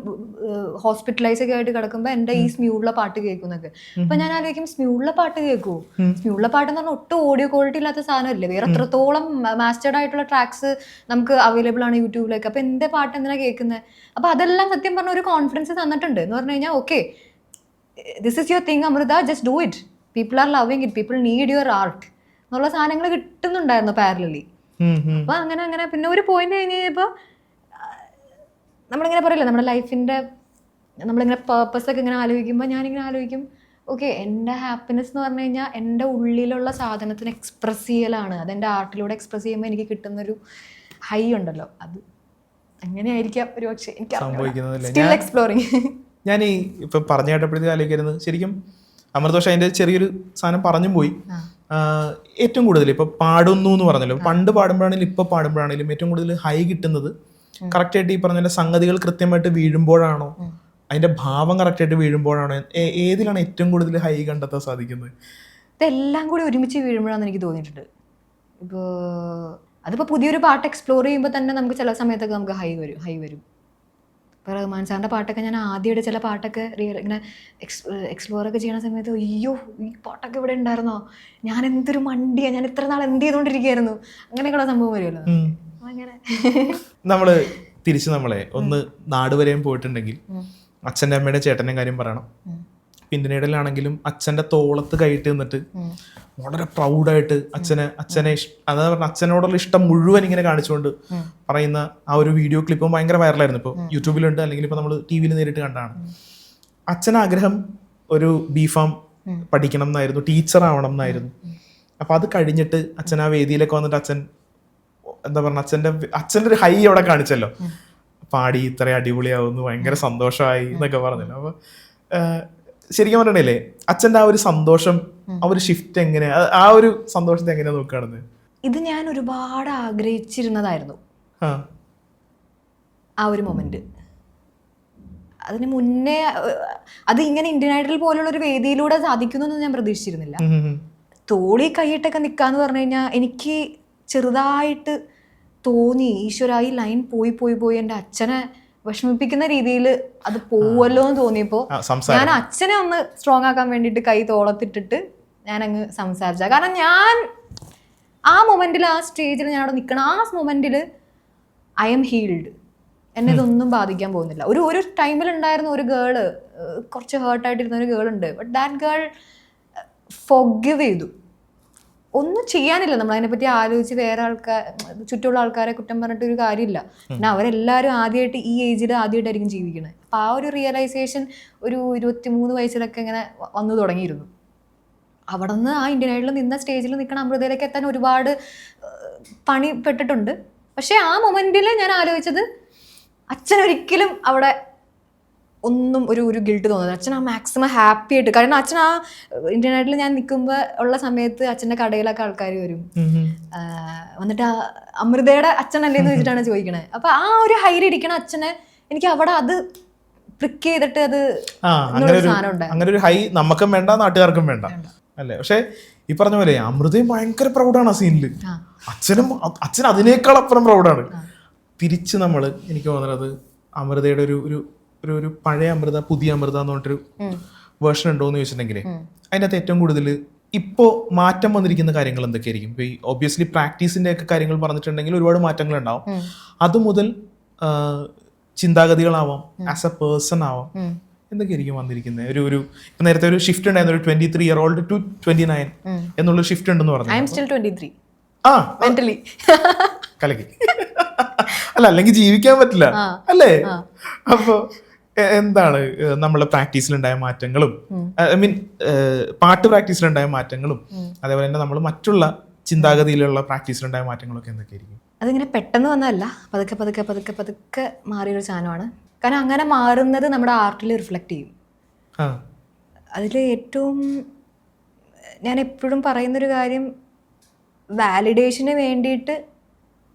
ഹോസ്പിറ്റലൈസ് ഒക്കെ ആയിട്ട് കിടക്കുമ്പോൾ എൻ്റെ ഈ സ്മ്യൂളിലെ പാട്ട് കേൾക്കുന്നൊക്കെ. അപ്പം ഞാൻ ആലോചിക്കും, സ്മ്യൂളിലെ പാട്ട് കേൾക്കുമോ? സ്മ്യൂളിലെ പാട്ട് എന്ന് പറഞ്ഞാൽ ഒട്ടും ഓഡിയോ ക്വാളിറ്റി ഇല്ലാത്ത സാധനമല്ലേ. വേറെ എത്രത്തോളം മാസ്റ്റേർഡ് ആയിട്ടുള്ള ട്രാക്സ് നമുക്ക് അവൈലബിൾ ആണ് യൂട്യൂബിലേക്ക്. അപ്പം എൻ്റെ പാട്ട് എന്തിനാണ് കേൾക്കുന്നത്? അപ്പം അതെല്ലാം സത്യം പറഞ്ഞ ഒരു കോൺഫിഡൻസ് തന്നിട്ടുണ്ട് എന്ന് പറഞ്ഞു കഴിഞ്ഞാൽ, okay this is your thing Amrutha, just do it, people are loving it, people need your art എന്നുള്ള സാധനങ്ങൾ കിട്ടുന്നുണ്ടായിരുന്നു പാരലലി. അപ്പൊ അങ്ങനെ പിന്നെ ഒരു പോയിന്റ് കഴിഞ്ഞ് കഴിഞ്ഞപ്പോൾ നമ്മളിങ്ങനെ പറയില്ല, നമ്മുടെ ലൈഫിന്റെ നമ്മളിങ്ങനെ പേർപ്പസ് ഒക്കെ ഇങ്ങനെ ആലോചിക്കുമ്പോൾ ഞാനിങ്ങനെ ആലോചിക്കും, ഓക്കെ എൻ്റെ ഹാപ്പിനെസ് എന്ന് പറഞ്ഞു കഴിഞ്ഞാൽ എൻ്റെ ഉള്ളിലുള്ള സാധനത്തിന് എക്സ്പ്രസ് ചെയ്യലാണ്. അതെൻ്റെ ആർട്ടിലൂടെ എക്സ്പ്രസ് ചെയ്യുമ്പോൾ എനിക്ക് കിട്ടുന്നൊരു ഹൈ ഉണ്ടല്ലോ, അത് അങ്ങനെയായിരിക്കാം ഒരു പക്ഷേ എനിക്ക് എക്സ്പ്ലോറിങ്. ഞാൻ ഈ ഇപ്പൊ പറഞ്ഞു കേട്ടപ്പോഴത്തേക്ക് ആലോചിക്കരുത്, ശരിക്കും അമൃതോഷ അതിന്റെ ചെറിയൊരു സാധനം പറഞ്ഞു പോയി. ഏറ്റവും കൂടുതൽ ഇപ്പൊ പാടുന്നു എന്ന് പറഞ്ഞല്ലോ, പണ്ട് പാടുമ്പോഴാണെങ്കിലും ഇപ്പൊ പാടുമ്പോഴാണെങ്കിലും ഏറ്റവും കൂടുതൽ ഹൈ കിട്ടുന്നത് കറക്റ്റ് ആയിട്ട് ഈ പറഞ്ഞ സംഗതികൾ കൃത്യമായിട്ട് വീഴുമ്പോഴാണോ, അതിന്റെ ഭാവം കറക്റ്റ് ആയിട്ട് വീഴുമ്പോഴാണോ, ഏതിലാണ് ഏറ്റവും കൂടുതൽ ഹൈ കണ്ടെത്താൻ സാധിക്കുന്നത്? ഇതെല്ലാം കൂടി ഒരുമിച്ച് വീഴുമ്പോഴാണെന്ന് എനിക്ക് തോന്നിയിട്ടുണ്ട്. ഇപ്പോൾ അതിപ്പോൾ പുതിയൊരു പാട്ട് എക്സ്പ്ലോർ ചെയ്യുമ്പോൾ തന്നെ നമുക്ക് ചില സമയത്തൊക്കെ നമുക്ക് ഹൈ വരും. ഇപ്പോൾ റഹ്മാൻ സാറിൻ്റെ പാട്ടൊക്കെ ഞാൻ ആദ്യമായിട്ട് ചില പാട്ടൊക്കെ ഇങ്ങനെ എക്സ്പ്ലോറൊക്കെ ചെയ്യുന്ന സമയത്ത് അയ്യോ ഈ പാട്ടൊക്കെ ഇവിടെ ഉണ്ടായിരുന്നോ, ഞാൻ എന്തൊരു മണ്ടിയാണ്, ഞാൻ ഇത്ര നാൾ എന്ത് ചെയ്തുകൊണ്ടിരിക്കുകയായിരുന്നു, അങ്ങനെയൊക്കെയുള്ള സംഭവം വരുമല്ലോ. അങ്ങനെ നമ്മള് തിരിച്ച് ഒന്ന് നാട് വരെയും പോയിട്ടുണ്ടെങ്കിൽ അച്ഛൻ്റെ അമ്മയുടെ ചേട്ടൻ്റെ കാര്യം പറയണം. പിന്നീടിലാണെങ്കിലും അച്ഛൻ്റെ തോളത്ത് കൈയിട്ട് നിന്നിട്ട് വളരെ പ്രൗഡായിട്ട് അച്ഛനെ അതായത് പറഞ്ഞ അച്ഛനോടുള്ള ഇഷ്ടം മുഴുവൻ ഇങ്ങനെ കാണിച്ചുകൊണ്ട് പറയുന്ന ആ ഒരു വീഡിയോ ക്ലിപ്പും ഭയങ്കര വൈറലായിരുന്നു. ഇപ്പോൾ യൂട്യൂബിലുണ്ട്, അല്ലെങ്കിൽ ഇപ്പോൾ നമ്മൾ ടി വിയിൽ നേരിട്ട് കണ്ടാണ്. അച്ഛൻ ആഗ്രഹം ഒരു ബി.ഫാം പഠിക്കണം എന്നായിരുന്നു, ടീച്ചർ ആവണം എന്നായിരുന്നു. അപ്പം അത് കഴിഞ്ഞിട്ട് അച്ഛൻ ആ വേദിയിലൊക്കെ വന്നിട്ട് അച്ഛൻ എന്താ പറഞ്ഞ അച്ഛൻ്റെ ഒരു ഹൈ അവിടെ കാണിച്ചല്ലോ, പാടി ഇത്ര അടിപൊളിയാവുന്നു, ഭയങ്കര സന്തോഷമായി എന്നൊക്കെ പറഞ്ഞല്ലോ. അപ്പോൾ ശരിക്കും പറഞ്ഞില്ലേ അച്ഛൻ്റെ ആ ഒരു സന്തോഷം, ആ ഒരു ഷിഫ്റ്റ് എങ്ങനെ, ആ ഒരു സന്തോഷത്തെ എങ്ങനെയാ നോക്കുകയാണെന്ന്? ഇത് ഞാൻ ഒരുപാട് ആഗ്രഹിച്ചിരുന്നതായിരുന്നു ആ ഒരു മൊമെന്റ്. അതിന് മുന്നേ അത് ഇങ്ങനെ ഇന്ത്യൻ ഐഡൽ പോലുള്ള ഒരു വേദിയിലൂടെ സാധിക്കുന്നൊന്നും ഞാൻ പ്രതീക്ഷിച്ചിരുന്നില്ല. തോളി കൈയിട്ടൊക്കെ നിൽക്കാന്ന് പറഞ്ഞു കഴിഞ്ഞാൽ എനിക്ക് ചെറുതായിട്ട് തോന്നി, ഈശ്വര ഈ ലൈൻ പോയി എൻ്റെ അച്ഛനെ വിഷമിപ്പിക്കുന്ന രീതിയിൽ അത് പോവല്ലോ എന്ന് തോന്നിയപ്പോൾ ഞാൻ അച്ഛനെ ഒന്ന് സ്ട്രോങ് ആക്കാൻ വേണ്ടിയിട്ട് കൈ തോളത്തിട്ടിട്ട് ഞാൻ അങ്ങ് സംസാരിച്ച. കാരണം ഞാൻ ആ മൊമെന്റിൽ, ആ സ്റ്റേജിൽ ഞാൻ അവിടെ നിൽക്കണം, ആ മൊമെന്റിൽ ഐ എം ഹീൽഡ്, എന്നെ ഇതൊന്നും ബാധിക്കാൻ പോകുന്നില്ല. ഒരു ടൈമിൽ ഉണ്ടായിരുന്ന ഒരു ഗേള്, കുറച്ച് ഹേർട്ടായിട്ടിരുന്ന ഒരു ഗേൾ ഉണ്ട്, ബട്ട് ദാറ്റ് ഗേൾ ഫോർഗിവ് ചെയ്തു. ഒന്നും ചെയ്യാനില്ല, നമ്മൾ അതിനെപ്പറ്റി ആലോചിച്ച് വേറെ ചുറ്റുമുള്ള ആൾക്കാരെ കുറ്റം പറഞ്ഞിട്ട് ഒരു കാര്യമില്ല. പിന്നെ അവരെല്ലാവരും ആദ്യമായിട്ട് ഈ ഏജിൽ ആദ്യമായിട്ടായിരിക്കും ജീവിക്കുന്നത്. അപ്പം ആ ഒരു റിയലൈസേഷൻ ഒരു 23 വയസ്സിലൊക്കെ ഇങ്ങനെ വന്നു തുടങ്ങിയിരുന്നു. അവിടെ നിന്ന് ആ ഇന്ത്യൻ ഐഡലിൽ നിന്ന സ്റ്റേജിൽ നിൽക്കണ അമൃതയിലേക്ക് എത്താൻ ഒരുപാട് പണി പെട്ടിട്ടുണ്ട്. പക്ഷേ ആ മൊമെന്റിൽ ഞാൻ ആലോചിച്ചത് അച്ഛനൊരിക്കലും അവിടെ ഒന്നും ഒരു ഗിൽട്ട് തോന്നുന്നത്. അച്ഛൻ ആ മാക്സിമം ഹാപ്പി ആയിട്ട്, കാരണം അച്ഛൻ ആ ഇന്ത്യൻ ഐഡലിൽ ഞാൻ നിൽക്കുമ്പോൾ ഉള്ള സമയത്ത് അച്ഛൻ്റെ കടയിലൊക്കെ ആൾക്കാർ വരും, വന്നിട്ട് അമൃതയുടെ അച്ഛനല്ലേ എന്ന് വെച്ചിട്ടാണ് ചോദിക്കണത്. അപ്പൊ ആ ഒരു ഹൈലിരിക്കണ അച്ഛനെ എനിക്ക് അവിടെ അത് പ്രിക്ക് ചെയ്തിട്ട് അത് സാധനം ഉണ്ട്. അങ്ങനെ ഒരു ഹൈ നമുക്കും വേണ്ട, നാട്ടുകാർക്കും വേണ്ട അല്ലേ? പക്ഷെ ഈ പറഞ്ഞ പോലെ അമൃതയും ഭയങ്കര പ്രൗഡാണ് ആ സീനിൽ. അച്ഛൻ അതിനേക്കാൾ അപ്പുറം പ്രൗഡാണ്. തിരിച്ച് എനിക്ക് തോന്നുന്നത് അമൃതയുടെ ഒരു പഴയ അമൃത, പുതിയ അമൃത എന്ന് പറഞ്ഞിട്ടൊരു വേർഷൻ ഉണ്ടോ എന്ന് ചോദിച്ചിട്ടുണ്ടെങ്കിൽ അതിൻ്റെ അകത്ത് ഏറ്റവും കൂടുതൽ ഇപ്പോൾ മാറ്റം വന്നിരിക്കുന്ന കാര്യങ്ങൾ എന്തൊക്കെയായിരിക്കും? ഇപ്പോൾ ഈ ഒബ്വിയസ്ലി പ്രാക്ടീസിൻ്റെ ഒക്കെ കാര്യങ്ങൾ പറഞ്ഞിട്ടുണ്ടെങ്കിൽ ഒരുപാട് മാറ്റങ്ങൾ ഉണ്ടാവും. അതുമുതൽ ചിന്താഗതികളാവാം, ആസ് എ പേഴ്സൺ ആവാം, എന്തൊക്കെയായിരിക്കും വന്നിരിക്കുന്നത്? ഇപ്പം നേരത്തെ ഒരു ഷിഫ്റ്റ് ഉണ്ടായിരുന്നു, ഒരു 23-year-old to 29 എന്നുള്ളൊരു ഷിഫ്റ്റ് ഉണ്ടെന്ന് പറഞ്ഞു. കലക്കി അല്ല, അല്ലെങ്കിൽ ജീവിക്കാൻ പറ്റില്ല അല്ലേ? അപ്പൊ എന്താണ് നമ്മളെ പ്രാക്ടീസിലുണ്ടായ മാറ്റങ്ങളും, ഐ മീൻ പാട്ട് പ്രാക്ടീസിലുണ്ടായ മാറ്റങ്ങളും, അതേപോലെ തന്നെ നമ്മൾ മറ്റുള്ള ചിന്താഗതിയിലുള്ള പ്രാക്ടീസിലുണ്ടായ മാറ്റങ്ങളൊക്കെ എന്തൊക്കെയായിരിക്കും? അതിങ്ങനെ പെട്ടെന്ന് വന്നതല്ല, പതുക്കെ പതുക്കെ പതുക്കെ പതുക്കെ മാറിയൊരു സാധനമാണ്. കാരണം അങ്ങനെ മാറുന്നത് നമ്മുടെ ആർട്ടിൽ റിഫ്ലക്റ്റ് ചെയ്യും. അതിൽ ഏറ്റവും ഞാൻ എപ്പോഴും പറയുന്നൊരു കാര്യം, വാലിഡേഷന് വേണ്ടിയിട്ട്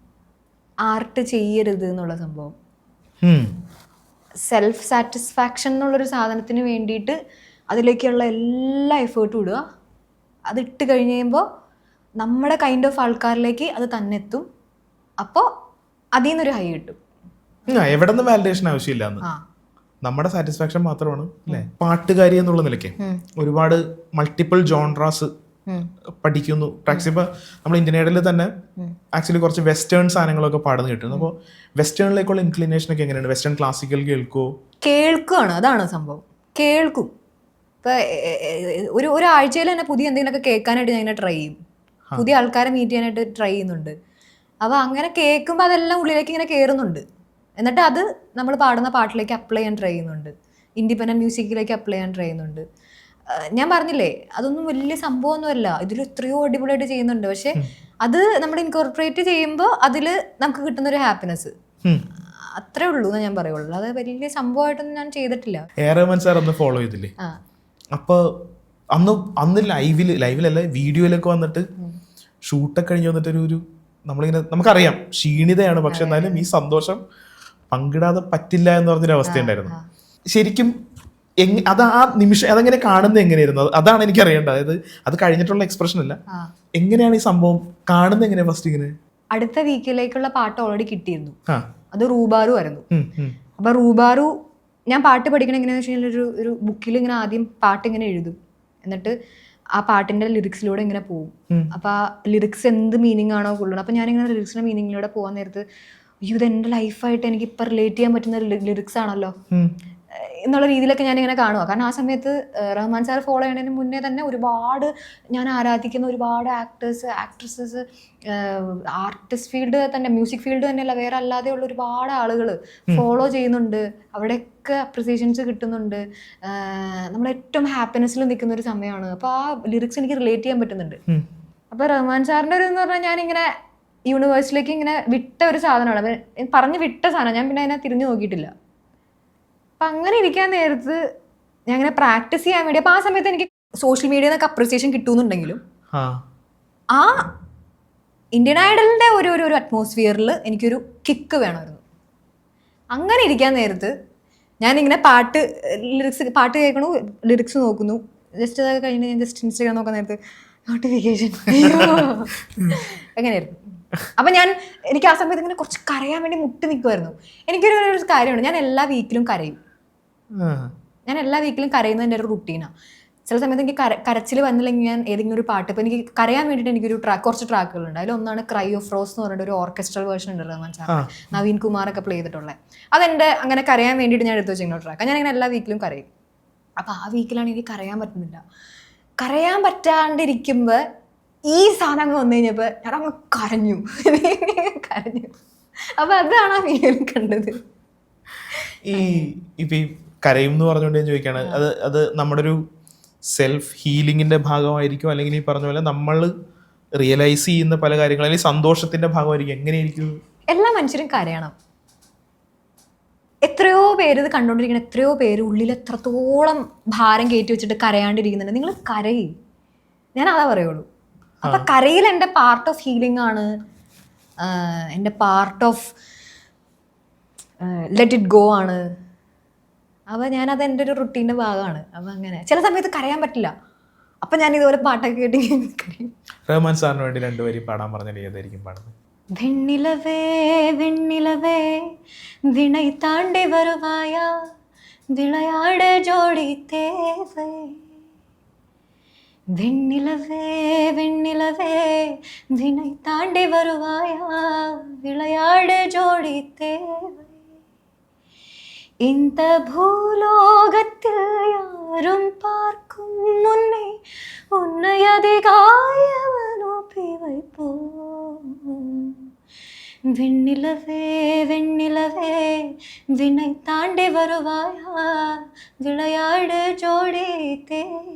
ആർട്ട് ചെയ്യരുത് എന്നുള്ള സംഭവം. സെൽഫ് സാറ്റിസ്ഫാക്ഷൻ എന്നുള്ളൊരു സാധനത്തിന് വേണ്ടിയിട്ട് അതിലേക്കുള്ള എല്ലാ എഫേർട്ടും ഇടുക. അതിട്ട് കഴിഞ്ഞ് കഴിയുമ്പോൾ നമ്മുടെ കൈൻഡ് ഓഫ് ആൾക്കാരിലേക്ക് അത് തന്നെ എത്തും. അപ്പോൾ അതിൽ നിന്നൊരു ഹൈ കിട്ടും. എവിടെ നിന്ന് വാലിഡേഷൻ ആവശ്യമില്ല, നമ്മുടെ സാറ്റിസ്ഫാക്ഷൻ മാത്രമാണ് അല്ലേ? പാട്ടുകാരി എന്നുള്ള നിലയ്ക്ക് ഒരുപാട് മൾട്ടിപ്പിൾ ജോൺറാസ് പഠിക്കുന്നു, പ്രാക്ടീസ്. ഇപ്പോൾ നമ്മൾ ഇന്ത്യൻ ഐഡലിൽ തന്നെ ആക്ച്വലി കുറച്ച് വെസ്റ്റേൺ സാധനങ്ങളൊക്കെ പാടുന്ന കിട്ടുന്നു. അപ്പോൾ വെസ്റ്റേണിലേക്കുള്ള ഇൻക്ലിനേഷൻ ഒക്കെ എങ്ങനെയാണ്? വെസ്റ്റേൺ ക്ലാസിക്കൽ കേൾക്കുകയാണ്, അതാണ് സംഭവം. കേൾക്കും. ഇപ്പം ഒരാഴ്ചയിൽ തന്നെ പുതിയ എന്തെങ്കിലുമൊക്കെ കേൾക്കാനായിട്ട് ഞാൻ ഇങ്ങനെ ട്രൈ ചെയ്യും. പുതിയ ആൾക്കാരെ മീറ്റ് ചെയ്യാനായിട്ട് ട്രൈ ചെയ്യുന്നുണ്ട്. അപ്പോൾ അങ്ങനെ കേൾക്കുമ്പോൾ അതെല്ലാം ഉള്ളിലേക്ക് ഇങ്ങനെ കയറുന്നുണ്ട്. എന്നിട്ട് അത് നമ്മൾ പാടുന്ന പാട്ടിലേക്ക് അപ്ലൈ ചെയ്യാൻ ട്രൈ ചെയ്യുന്നുണ്ട്. ഇൻഡിപെൻഡൻറ്റ് മ്യൂസിക്കിലേക്ക് അപ്ലൈ ചെയ്യാൻ ട്രൈ ചെയ്യുന്നുണ്ട്. ഞാൻ പറഞ്ഞില്ലേ, അതൊന്നും വലിയ സംഭവമൊന്നുമല്ല, ഇതിൽ എത്രയോ അടിപൊളിയായിട്ട് ചെയ്യുന്നുണ്ട്. പക്ഷെ അത് നമ്മൾ ഇൻകോർപ്പറേറ്റ് ചെയ്യുമ്പോൾ അതിൽ നമുക്ക് കിട്ടുന്നൊരു ഹാപ്പിനെസ് അത്രേ ഉള്ളൂ എന്ന് ഞാൻ പറയുള്ളൂ. അത് വലിയ സംഭവമായിട്ടൊന്നും ഞാൻ ചെയ്തിട്ടില്ല. ഫോളോ ചെയ്തില്ലേ? അപ്പോൾ അന്ന് ലൈവിലല്ല വീഡിയോയിലൊക്കെ വന്നിട്ട് ഷൂട്ടൊക്കെ കഴിഞ്ഞ് വന്നിട്ട് നമ്മളിങ്ങനെ നമുക്കറിയാം ക്ഷീണിതയാണ്, പക്ഷെ എന്നാലും ഈ സന്തോഷം പങ്കിടാതെ പറ്റില്ല എന്ന് പറഞ്ഞൊരു അവസ്ഥയുണ്ടായിരുന്നു. ശരിക്കും അത് ആ നിമിഷം അതെങ്ങനെ കാണുന്നത് എങ്ങനെയായിരുന്നു? അതാണ് എനിക്ക് അറിയേണ്ടത്. അതായത് അത് കഴിഞ്ഞിട്ടുള്ള എക്സ്പ്രഷൻ അല്ല, എങ്ങനെയാണ് ഈ സംഭവം കാണുന്നത് എങ്ങനെയാ ഫസ്റ്റ്? ഇങ്ങനെ അടുത്ത വീക്കിലേക്കുള്ള പാട്ട് ഓൾറെഡി കിട്ടിയിരുന്നു. അത് റൂബാറു ആയിരുന്നു. അപ്പൊ റൂബാറു ഞാൻ പാട്ട് പഠിക്കണം എങ്ങനെയാന്ന് വെച്ച് കഴിഞ്ഞാൽ ഒരു ബുക്കിൽ ഇങ്ങനെ ആദ്യം പാട്ട് ഇങ്ങനെ എഴുതും, എന്നിട്ട് ആ പാട്ടിന്റെ ലിറിക്സിലൂടെ ഇങ്ങനെ പോകും. അപ്പൊ ആ ലിറിക്സ് എന്ത് മീനിങ് ആണോ കൊള്ളുന്നത്, അപ്പൊ ഞാനിങ്ങനെ ലിറിക്സിന്റെ മീനിങ്ങിലൂടെ പോകാൻ നേരത്ത് അയ്യോ ഇത് എൻ്റെ ലൈഫായിട്ട് എനിക്ക് ഇപ്പം റിലേറ്റ് ചെയ്യാൻ പറ്റുന്ന ലിറിക്സ് ആണല്ലോ എന്നുള്ള രീതിയിലൊക്കെ ഞാനിങ്ങനെ കാണുക. കാരണം ആ സമയത്ത് റഹ്മാൻ സാർ ഫോളോ ചെയ്യുന്നതിന് മുന്നേ തന്നെ ഒരുപാട് ഞാൻ ആരാധിക്കുന്ന ഒരുപാട് ആക്ടേഴ്സ്, ആക്ട്രസസ്, ആർട്ടിസ്റ്റ് ഫീൽഡ് തന്നെ, മ്യൂസിക് ഫീൽഡ് തന്നെയല്ല വേറെ അല്ലാതെയുള്ള ഒരുപാട് ആളുകൾ ഫോളോ ചെയ്യുന്നുണ്ട്. അവിടെയൊക്കെ അപ്രിസിയേഷൻസ് കിട്ടുന്നുണ്ട്. നമ്മൾ ഏറ്റവും ഹാപ്പിനെസ്സിൽ നിൽക്കുന്ന ഒരു സമയമാണ്. അപ്പോൾ ആ ലിറിക്സ് എനിക്ക് റിലേറ്റ് ചെയ്യാൻ പറ്റുന്നുണ്ട്. അപ്പോൾ റഹ്മാൻ സാറിൻ്റെ ഒരു എന്ന് പറഞ്ഞാൽ ഞാനിങ്ങനെ യൂണിവേഴ്സിലേക്ക് ഇങ്ങനെ വിട്ട ഒരു സാധനമാണ്, പറഞ്ഞ് വിട്ട സാധനം. ഞാൻ പിന്നെ അതിനെ തിരിഞ്ഞു നോക്കിയിട്ടില്ല. അപ്പം അങ്ങനെ ഇരിക്കാൻ നേരത്ത് ഞാൻ ഇങ്ങനെ പ്രാക്ടീസ് ചെയ്യാൻ വേണ്ടി, അപ്പം ആ സമയത്ത് എനിക്ക് സോഷ്യൽ മീഡിയയിൽ നിന്നൊക്കെ അപ്രിസിയേഷൻ കിട്ടുന്നുണ്ടെങ്കിലും ആ ഇന്ത്യൻ ഐഡലിൻ്റെ ഒരു അറ്റ്മോസ്ഫിയറിൽ എനിക്കൊരു കിക്ക് വേണമായിരുന്നു. അങ്ങനെ ഇരിക്കാൻ നേരത്ത് ഞാനിങ്ങനെ പാട്ട് കേൾക്കണു, ലിറിക്സ് നോക്കുന്നു. ജസ്റ്റ് അതൊക്കെ കഴിഞ്ഞ് ഞാൻ ജസ്റ്റ് ഇൻസ്റ്റാഗ്രാം നോക്കാൻ നേരത്ത് നോട്ടിഫിക്കേഷൻ അങ്ങനെയായിരുന്നു. അപ്പം എനിക്ക് ആ സമയത്ത് ഇങ്ങനെ കുറച്ച് കരയാൻ വേണ്ടി മുട്ടി നിൽക്കുമായിരുന്നു. എനിക്കൊരു കാര്യമുണ്ട്, ഞാൻ എല്ലാ വീക്കിലും കരയും. ഞാൻ എല്ലാ വീക്കിലും കരയുന്നത് എൻ്റെ ഒരു റുട്ടീനാണ്. ചില സമയത്ത് എനിക്ക് കരച്ചിൽ വന്നില്ലെങ്കിൽ ഞാൻ ഏതെങ്കിലും ഒരു പാട്ട്, ഇപ്പോൾ എനിക്ക് കരയാൻ വേണ്ടിയിട്ട് എനിക്കൊരു കുറച്ച് ട്രാക്കുകളുണ്ട്. അതിലൊന്നാണ് ക്രൈ ഓഫ് റോസ് എന്ന് പറഞ്ഞിട്ട് ഒരു ഓർക്കസ്ട്രൽ വേർഷൻ ഉണ്ട് റഹ്മാൻ സാർ, നവീൻ കുമാറൊക്കെ പ്ലേ ചെയ്തിട്ടുള്ളത്. അതെൻ്റെ അങ്ങനെ കരയാൻ വേണ്ടിയിട്ട് ഞാൻ എടുത്തു വെച്ചിരുന്ന ട്രാക്ക്. ഞാൻ അങ്ങനെ എല്ലാ വീക്കിലും കരയും. അപ്പോൾ ആ വീക്കിലാണ് എനിക്ക് കരയാൻ പറ്റുന്നില്ല. കരയാൻ പറ്റാണ്ടിരിക്കുമ്പോൾ ഈ സാധനം അങ്ങ് വന്നു കഴിഞ്ഞപ്പോൾ ഞാൻ അങ്ങ് കരഞ്ഞു. അപ്പോൾ അതാണ് ആ വീഡിയോയിൽ കണ്ടത്. ഈ കരയും എന്ന് പറഞ്ഞുകൊണ്ട് ഞാൻ ചോദിക്കുകയാണ്, അത് നമ്മുടെ ഒരു സെൽഫ് ഹീലിങ്ങിന്റെ ഭാഗമായിരിക്കും, അല്ലെങ്കിൽ ഈ പറഞ്ഞ പോലെ നമ്മൾ റിയലൈസ് ചെയ്യുന്ന പല കാര്യങ്ങളും, അല്ലെങ്കിൽ സന്തോഷത്തിന്റെ ഭാഗമായിരിക്കും? എങ്ങനെയായിരിക്കും? എല്ലാ മനുഷ്യരും കരയണം. എത്രയോ പേര് ഇത് കണ്ടുകൊണ്ടിരിക്കണം, എത്രയോ പേര് ഉള്ളിൽ എത്രത്തോളം ഭാരം കയറ്റി വെച്ചിട്ട് കരയാണ്ടിരിക്കുന്നുണ്ട്. നിങ്ങൾ കരയും, ഞാൻ അതാ പറയുള്ളൂ. അപ്പൊ കരയിൽ എൻ്റെ പാർട്ട് ഓഫ് ഹീലിംഗ് ആണ്, എൻ്റെ part of let it go ആണ്. അപ്പോൾ ഞാനത് എൻ്റെ ഒരു റുട്ടീൻ്റെ ഭാഗമാണ്. അപ്പം അങ്ങനെ ചില സമയത്ത് കരയാൻ പറ്റില്ല, അപ്പം ഞാൻ ഇതുപോലെ പാട്ടൊക്കെ കേട്ടി കരയും. റഹ്മാൻ സാറിന് വേണ്ടി രണ്ടുപേരും പാടാൻ പറഞ്ഞാൽ ഏതായിരിക്കും പാടുന്നത്? വെണ്ണിലവേ വെണ്ണിലവേ വിണை താണ്ടി വരുവായാ വിളയാട് ജോഡി തേവേ. വെണ്ണിലവേ വെണ്ണിലവേ വിണை താണ്ടി വരുവായാ വിളയാട് ജോഡി തേവേ. இந்த பூலோகத்தில் யாரும் பார்க்கும் முன்னே உன்னை அதிகாயவனோப்பி வைப்போம். வெண்ணிலவே வெண்ணிலவே வினை தாண்டி வருவாயா விளையாடு ஜோடி தேவை.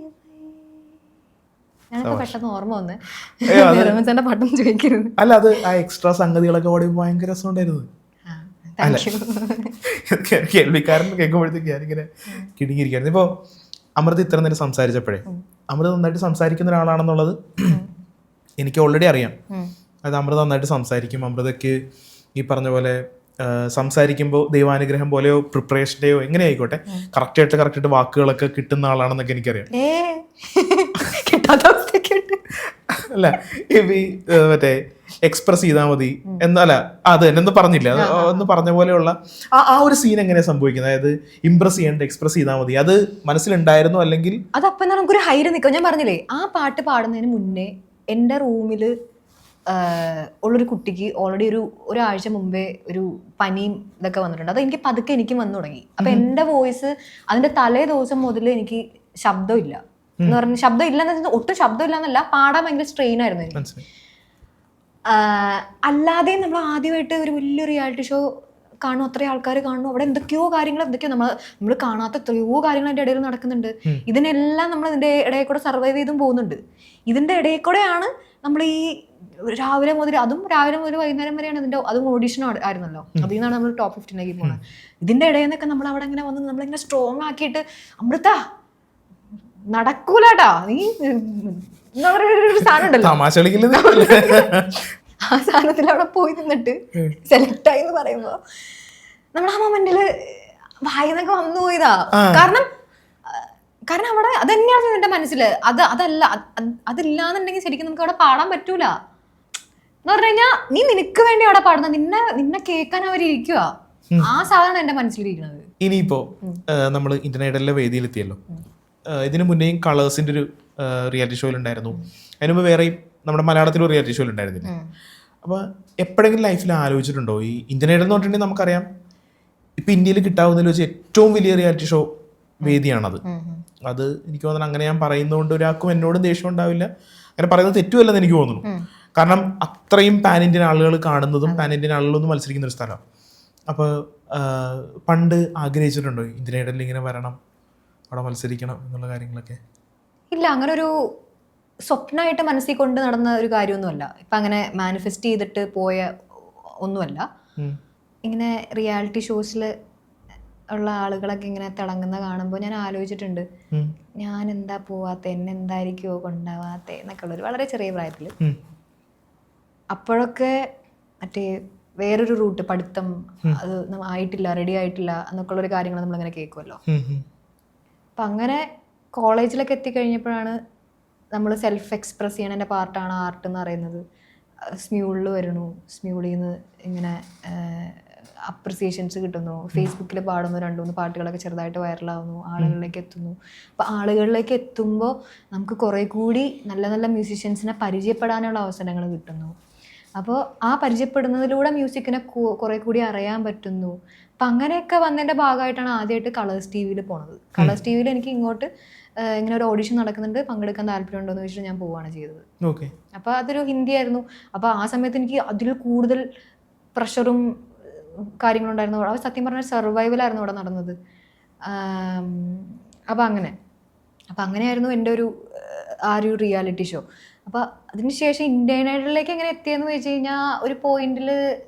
ഞാനൊക്കെ പെട്ടെന്ന് ഓർമ്മ വന്ന് റഹ്മാന്റെ പാട്ടും ചോദിക്കരുത്. അല്ല, അത് ആ എക്സ്ട്രാ സംഗതികളൊക്കെ ഓടി ഭയങ്കര രസമുണ്ടായിരുന്നു. കേൾവിക്കാരൻ കേൾക്കുമ്പോഴത്തേക്ക് ഞാനിങ്ങനെ കിടുങ്ങിയിരിക്കുകയായിരുന്നു. ഇപ്പോൾ അമൃത ഇത്ര നേരം സംസാരിച്ചപ്പോഴേ അമൃത നന്നായിട്ട് സംസാരിക്കുന്ന ഒരാളാണെന്നുള്ളത് എനിക്ക് ഓൾറെഡി അറിയാം. അത് അമൃത നന്നായിട്ട് സംസാരിക്കും. അമൃതയ്ക്ക് ഈ പറഞ്ഞ പോലെ സംസാരിക്കുമ്പോൾ ദൈവാനുഗ്രഹം പോലെയോ പ്രിപ്പറേഷൻ്റെയോ എങ്ങനെ ആയിക്കോട്ടെ കറക്റ്റായിട്ട് വാക്കുകളൊക്കെ കിട്ടുന്ന ആളാണെന്നൊക്കെ എനിക്കറിയാം. അല്ല, ഈ മറ്റേ എക്സ്പ്രസ് ചെയ്താൽ മതി എന്നല്ല, അത് എന്നെന്ത് പറഞ്ഞില്ല, എന്ന് പറഞ്ഞ പോലെയുള്ള ആ ഒരു സീൻ എങ്ങനെയാ സംഭവിക്കുന്നത്? അതായത് ഇംപ്രസ് ചെയ്യേണ്ട എക്സ്പ്രസ് ചെയ്താൽ മതി, അത് മനസ്സിലുണ്ടായിരുന്നു? അല്ലെങ്കിൽ അതപ്പം നമുക്കൊരു ഹൈര് നിൽക്കും. ഞാൻ പറഞ്ഞില്ലേ, ആ പാട്ട് പാടുന്നതിന് മുന്നേ എൻ്റെ റൂമിൽ ഉള്ളൊരു കുട്ടിക്ക് ഓൾറെഡി ഒരാഴ്ച മുമ്പേ ഒരു പനിയും ഇതൊക്കെ വന്നിട്ടുണ്ട്. അത് എനിക്ക് പതുക്കെ എനിക്കും വന്നു തുടങ്ങി. അപ്പം എൻ്റെ വോയിസ് അതിൻ്റെ തലേ ദിവസം മുതൽ എനിക്ക് ശബ്ദമില്ല എന്ന് പറഞ്ഞ്, ശബ്ദം ഇല്ലെന്ന് വെച്ചാൽ ഒട്ടും ശബ്ദമില്ല എന്നല്ല, പാടാൻ ഭയങ്കര സ്ട്രെയിൻ ആയിരുന്നു എനിക്ക്. അല്ലാതെ നമ്മൾ ആദ്യമായിട്ട് ഒരു വലിയ റിയാലിറ്റി ഷോ കാണും, അത്രയും ആൾക്കാർ കാണുന്നു, അവിടെ എന്തൊക്കെയോ നമ്മൾ കാണാത്ത എത്രയോ കാര്യങ്ങൾ അതിൻ്റെ ഇടയിൽ നടക്കുന്നുണ്ട്. ഇതിനെല്ലാം നമ്മൾ ഇതിൻ്റെ ഇടയിൽ കൂടെ സർവൈവ് ചെയ്തും പോകുന്നുണ്ട്. ഇതിൻ്റെ ഇടയിൽ കൂടെയാണ് നമ്മൾ ഈ രാവിലെ മുതൽ വൈകുന്നേരം വരെയാണ് ഇതിൻ്റെ, അതും ഓഡീഷൻ ആയിരുന്നല്ലോ, അതിൽ നിന്നാണ് നമ്മൾ ടോപ്പ് 15 പോകുന്നത്. ഇതിൻ്റെ ഇടയിൽ നിന്നൊക്കെ നമ്മൾ അവിടെ ഇങ്ങനെ വന്ന് നമ്മളിങ്ങനെ സ്ട്രോങ് ആക്കിയിട്ട് അമൃത നടക്കൂലാട്ടാ നീ ഒരു സാധനം ഉണ്ടല്ലോ, ആ സാധനത്തിൽ അവിടെ പോയി നിന്നിട്ട് സെലക്ട് ആയി എന്ന് പറയുമ്പോ നമ്മുടെ ആ മൊമെന്റില് വായിന്നൊക്കെ വന്നു പോയതാ. കാരണം അവിടെ അത് തന്നെയാണ് എന്റെ മനസ്സില്. അതില്ലാന്നുണ്ടെങ്കിൽ ശരിക്കും നമുക്ക് അവിടെ പാടാൻ പറ്റൂല എന്ന് പറഞ്ഞു കഴിഞ്ഞാൽ. നീ നിനക്ക് വേണ്ടി അവിടെ പാടുന്ന, നിന്നെ കേൾക്കാൻ അവരിയ്ക്കുക. ആ സാധനം എന്റെ മനസ്സിലിരിക്കുന്നത്. ഇനിയിപ്പോ നമ്മൾ ഇന്ത്യൻ ഐഡലിലെ വേദിയിലെത്തിയല്ലോ. ഇതിനു മുന്നേയും കളേഴ്സിന്റെ ഒരു റിയാലിറ്റി ഷോയിലുണ്ടായിരുന്നു. അതിന് മുമ്പ് വേറെയും നമ്മുടെ മലയാളത്തിലും റിയാലിറ്റി ഷോയിലുണ്ടായിരുന്നില്ല. അപ്പോൾ എപ്പോഴെങ്കിലും ലൈഫിൽ ആലോചിച്ചിട്ടുണ്ടോ ഈ ഇന്ത്യൻ ഐഡൽ എന്ന് പറഞ്ഞിട്ടുണ്ടെങ്കിൽ നമുക്കറിയാം ഇപ്പം ഇന്ത്യയിൽ കിട്ടാവുന്നതിൽ വെച്ച് ഏറ്റവും വലിയ റിയാലിറ്റി ഷോ വേദിയാണത്. അത് എനിക്ക് തോന്നുന്നു അങ്ങനെ ഞാൻ പറയുന്നതുകൊണ്ട് ഒരാൾക്കും എന്നോടും ദേഷ്യം ഉണ്ടാവില്ല. അങ്ങനെ പറയുന്നത് തെറ്റുമല്ലെന്ന് എനിക്ക് തോന്നുന്നു. കാരണം അത്രയും പാൻ ഇന്ത്യൻ ആളുകൾ കാണുന്നതും പാൻ ഇന്ത്യൻ ആളുകളൊന്നും മത്സരിക്കുന്ന ഒരു സ്ഥലമാണ്. അപ്പോൾ പണ്ട് ആഗ്രഹിച്ചിട്ടുണ്ടോ ഇന്ത്യൻ ഐഡലിൽ ഇങ്ങനെ വരണം, അവിടെ മത്സരിക്കണം എന്നുള്ള കാര്യങ്ങളൊക്കെ? ഇല്ല, അങ്ങനെ ഒരു സ്വപ്നമായിട്ട് മനസ്സിൽ കൊണ്ട് നടന്ന ഒരു കാര്യമൊന്നുമല്ല. ഇപ്പം അങ്ങനെ മാനിഫെസ്റ്റ് ചെയ്തിട്ട് പോയ ഒന്നുമല്ല. ഇങ്ങനെ റിയാലിറ്റി ഷോസിൽ ഉള്ള ആളുകളൊക്കെ ഇങ്ങനെ തിളങ്ങുന്ന കാണുമ്പോൾ ഞാൻ ആലോചിച്ചിട്ടുണ്ട്, ഞാൻ എന്താ പോവാത്ത, എന്നെ എന്തായിരിക്കുമോ കൊണ്ടാവാത്ത എന്നൊക്കെ ഉള്ളൊരു വളരെ ചെറിയ പ്രായത്തിൽ. അപ്പോഴൊക്കെ മറ്റേ വേറൊരു റൂട്ട്, പഠിത്തം, അത് ആയിട്ടില്ല, റെഡി ആയിട്ടില്ല എന്നൊക്കെ ഉള്ളൊരു കാര്യങ്ങൾ നമ്മളിങ്ങനെ കേൾക്കുമല്ലോ. അപ്പം അങ്ങനെ കോളേജിലൊക്കെ എത്തിക്കഴിഞ്ഞപ്പോഴാണ് നമ്മൾ സെൽഫ് എക്സ്പ്രസ് ചെയ്യണതിൻ്റെ പാർട്ടാണ് ആർട്ട് എന്ന് പറയുന്നത്. സ്മ്യൂളിൽ വരണു, സ്മ്യൂളിൽ നിന്ന് ഇങ്ങനെ അപ്രിസിയേഷൻസ് കിട്ടുന്നു, ഫേസ്ബുക്കിൽ പാടുന്നു, 2-3 പാട്ടുകളൊക്കെ ചെറുതായിട്ട് വൈറലാവുന്നു, ആളുകളിലേക്ക് എത്തുന്നു. അപ്പോൾ ആളുകളിലേക്ക് എത്തുമ്പോൾ നമുക്ക് കുറേ കൂടി നല്ല നല്ല മ്യൂസീഷ്യൻസിനെ പരിചയപ്പെടാനുള്ള അവസരങ്ങൾ കിട്ടുന്നു. അപ്പോൾ ആ പരിചയപ്പെടുന്നതിലൂടെ മ്യൂസിക്കിനെ കുറേ കൂടി അറിയാൻ പറ്റുന്നു. അപ്പം അങ്ങനെയൊക്കെ വന്നതിൻ്റെ ഭാഗമായിട്ടാണ് ആദ്യമായിട്ട് കളേഴ്സ് ടി വിയിൽ പോണത്. കളേഴ്സ് ടി വിയിൽ എനിക്ക് ഇങ്ങോട്ട് ഇങ്ങനെ ഒരു ഓഡിഷൻ നടക്കുന്നുണ്ട്, പങ്കെടുക്കാൻ താല്പര്യമുണ്ടോ എന്ന് ചോദിച്ചിട്ട് ഞാൻ പോവുകയാണ് ചെയ്തത്. അപ്പോൾ അതൊരു ഹിന്ദി ആയിരുന്നു. അപ്പോൾ ആ സമയത്ത് എനിക്ക് അതിൽ കൂടുതൽ പ്രഷറും കാര്യങ്ങളുണ്ടായിരുന്നു. അത് സത്യം പറഞ്ഞാൽ സർവൈവലായിരുന്നു അവിടെ നടന്നത്. അപ്പോൾ അങ്ങനെയായിരുന്നു എൻ്റെ ആ ഒരു റിയാലിറ്റി ഷോ. അപ്പോൾ അതിനുശേഷം ഇന്ത്യൻ ഐഡലിലേക്ക് എങ്ങനെ എത്തിയെന്ന് വെച്ച് കഴിഞ്ഞാൽ, ഒരു പോയിന്റിൽ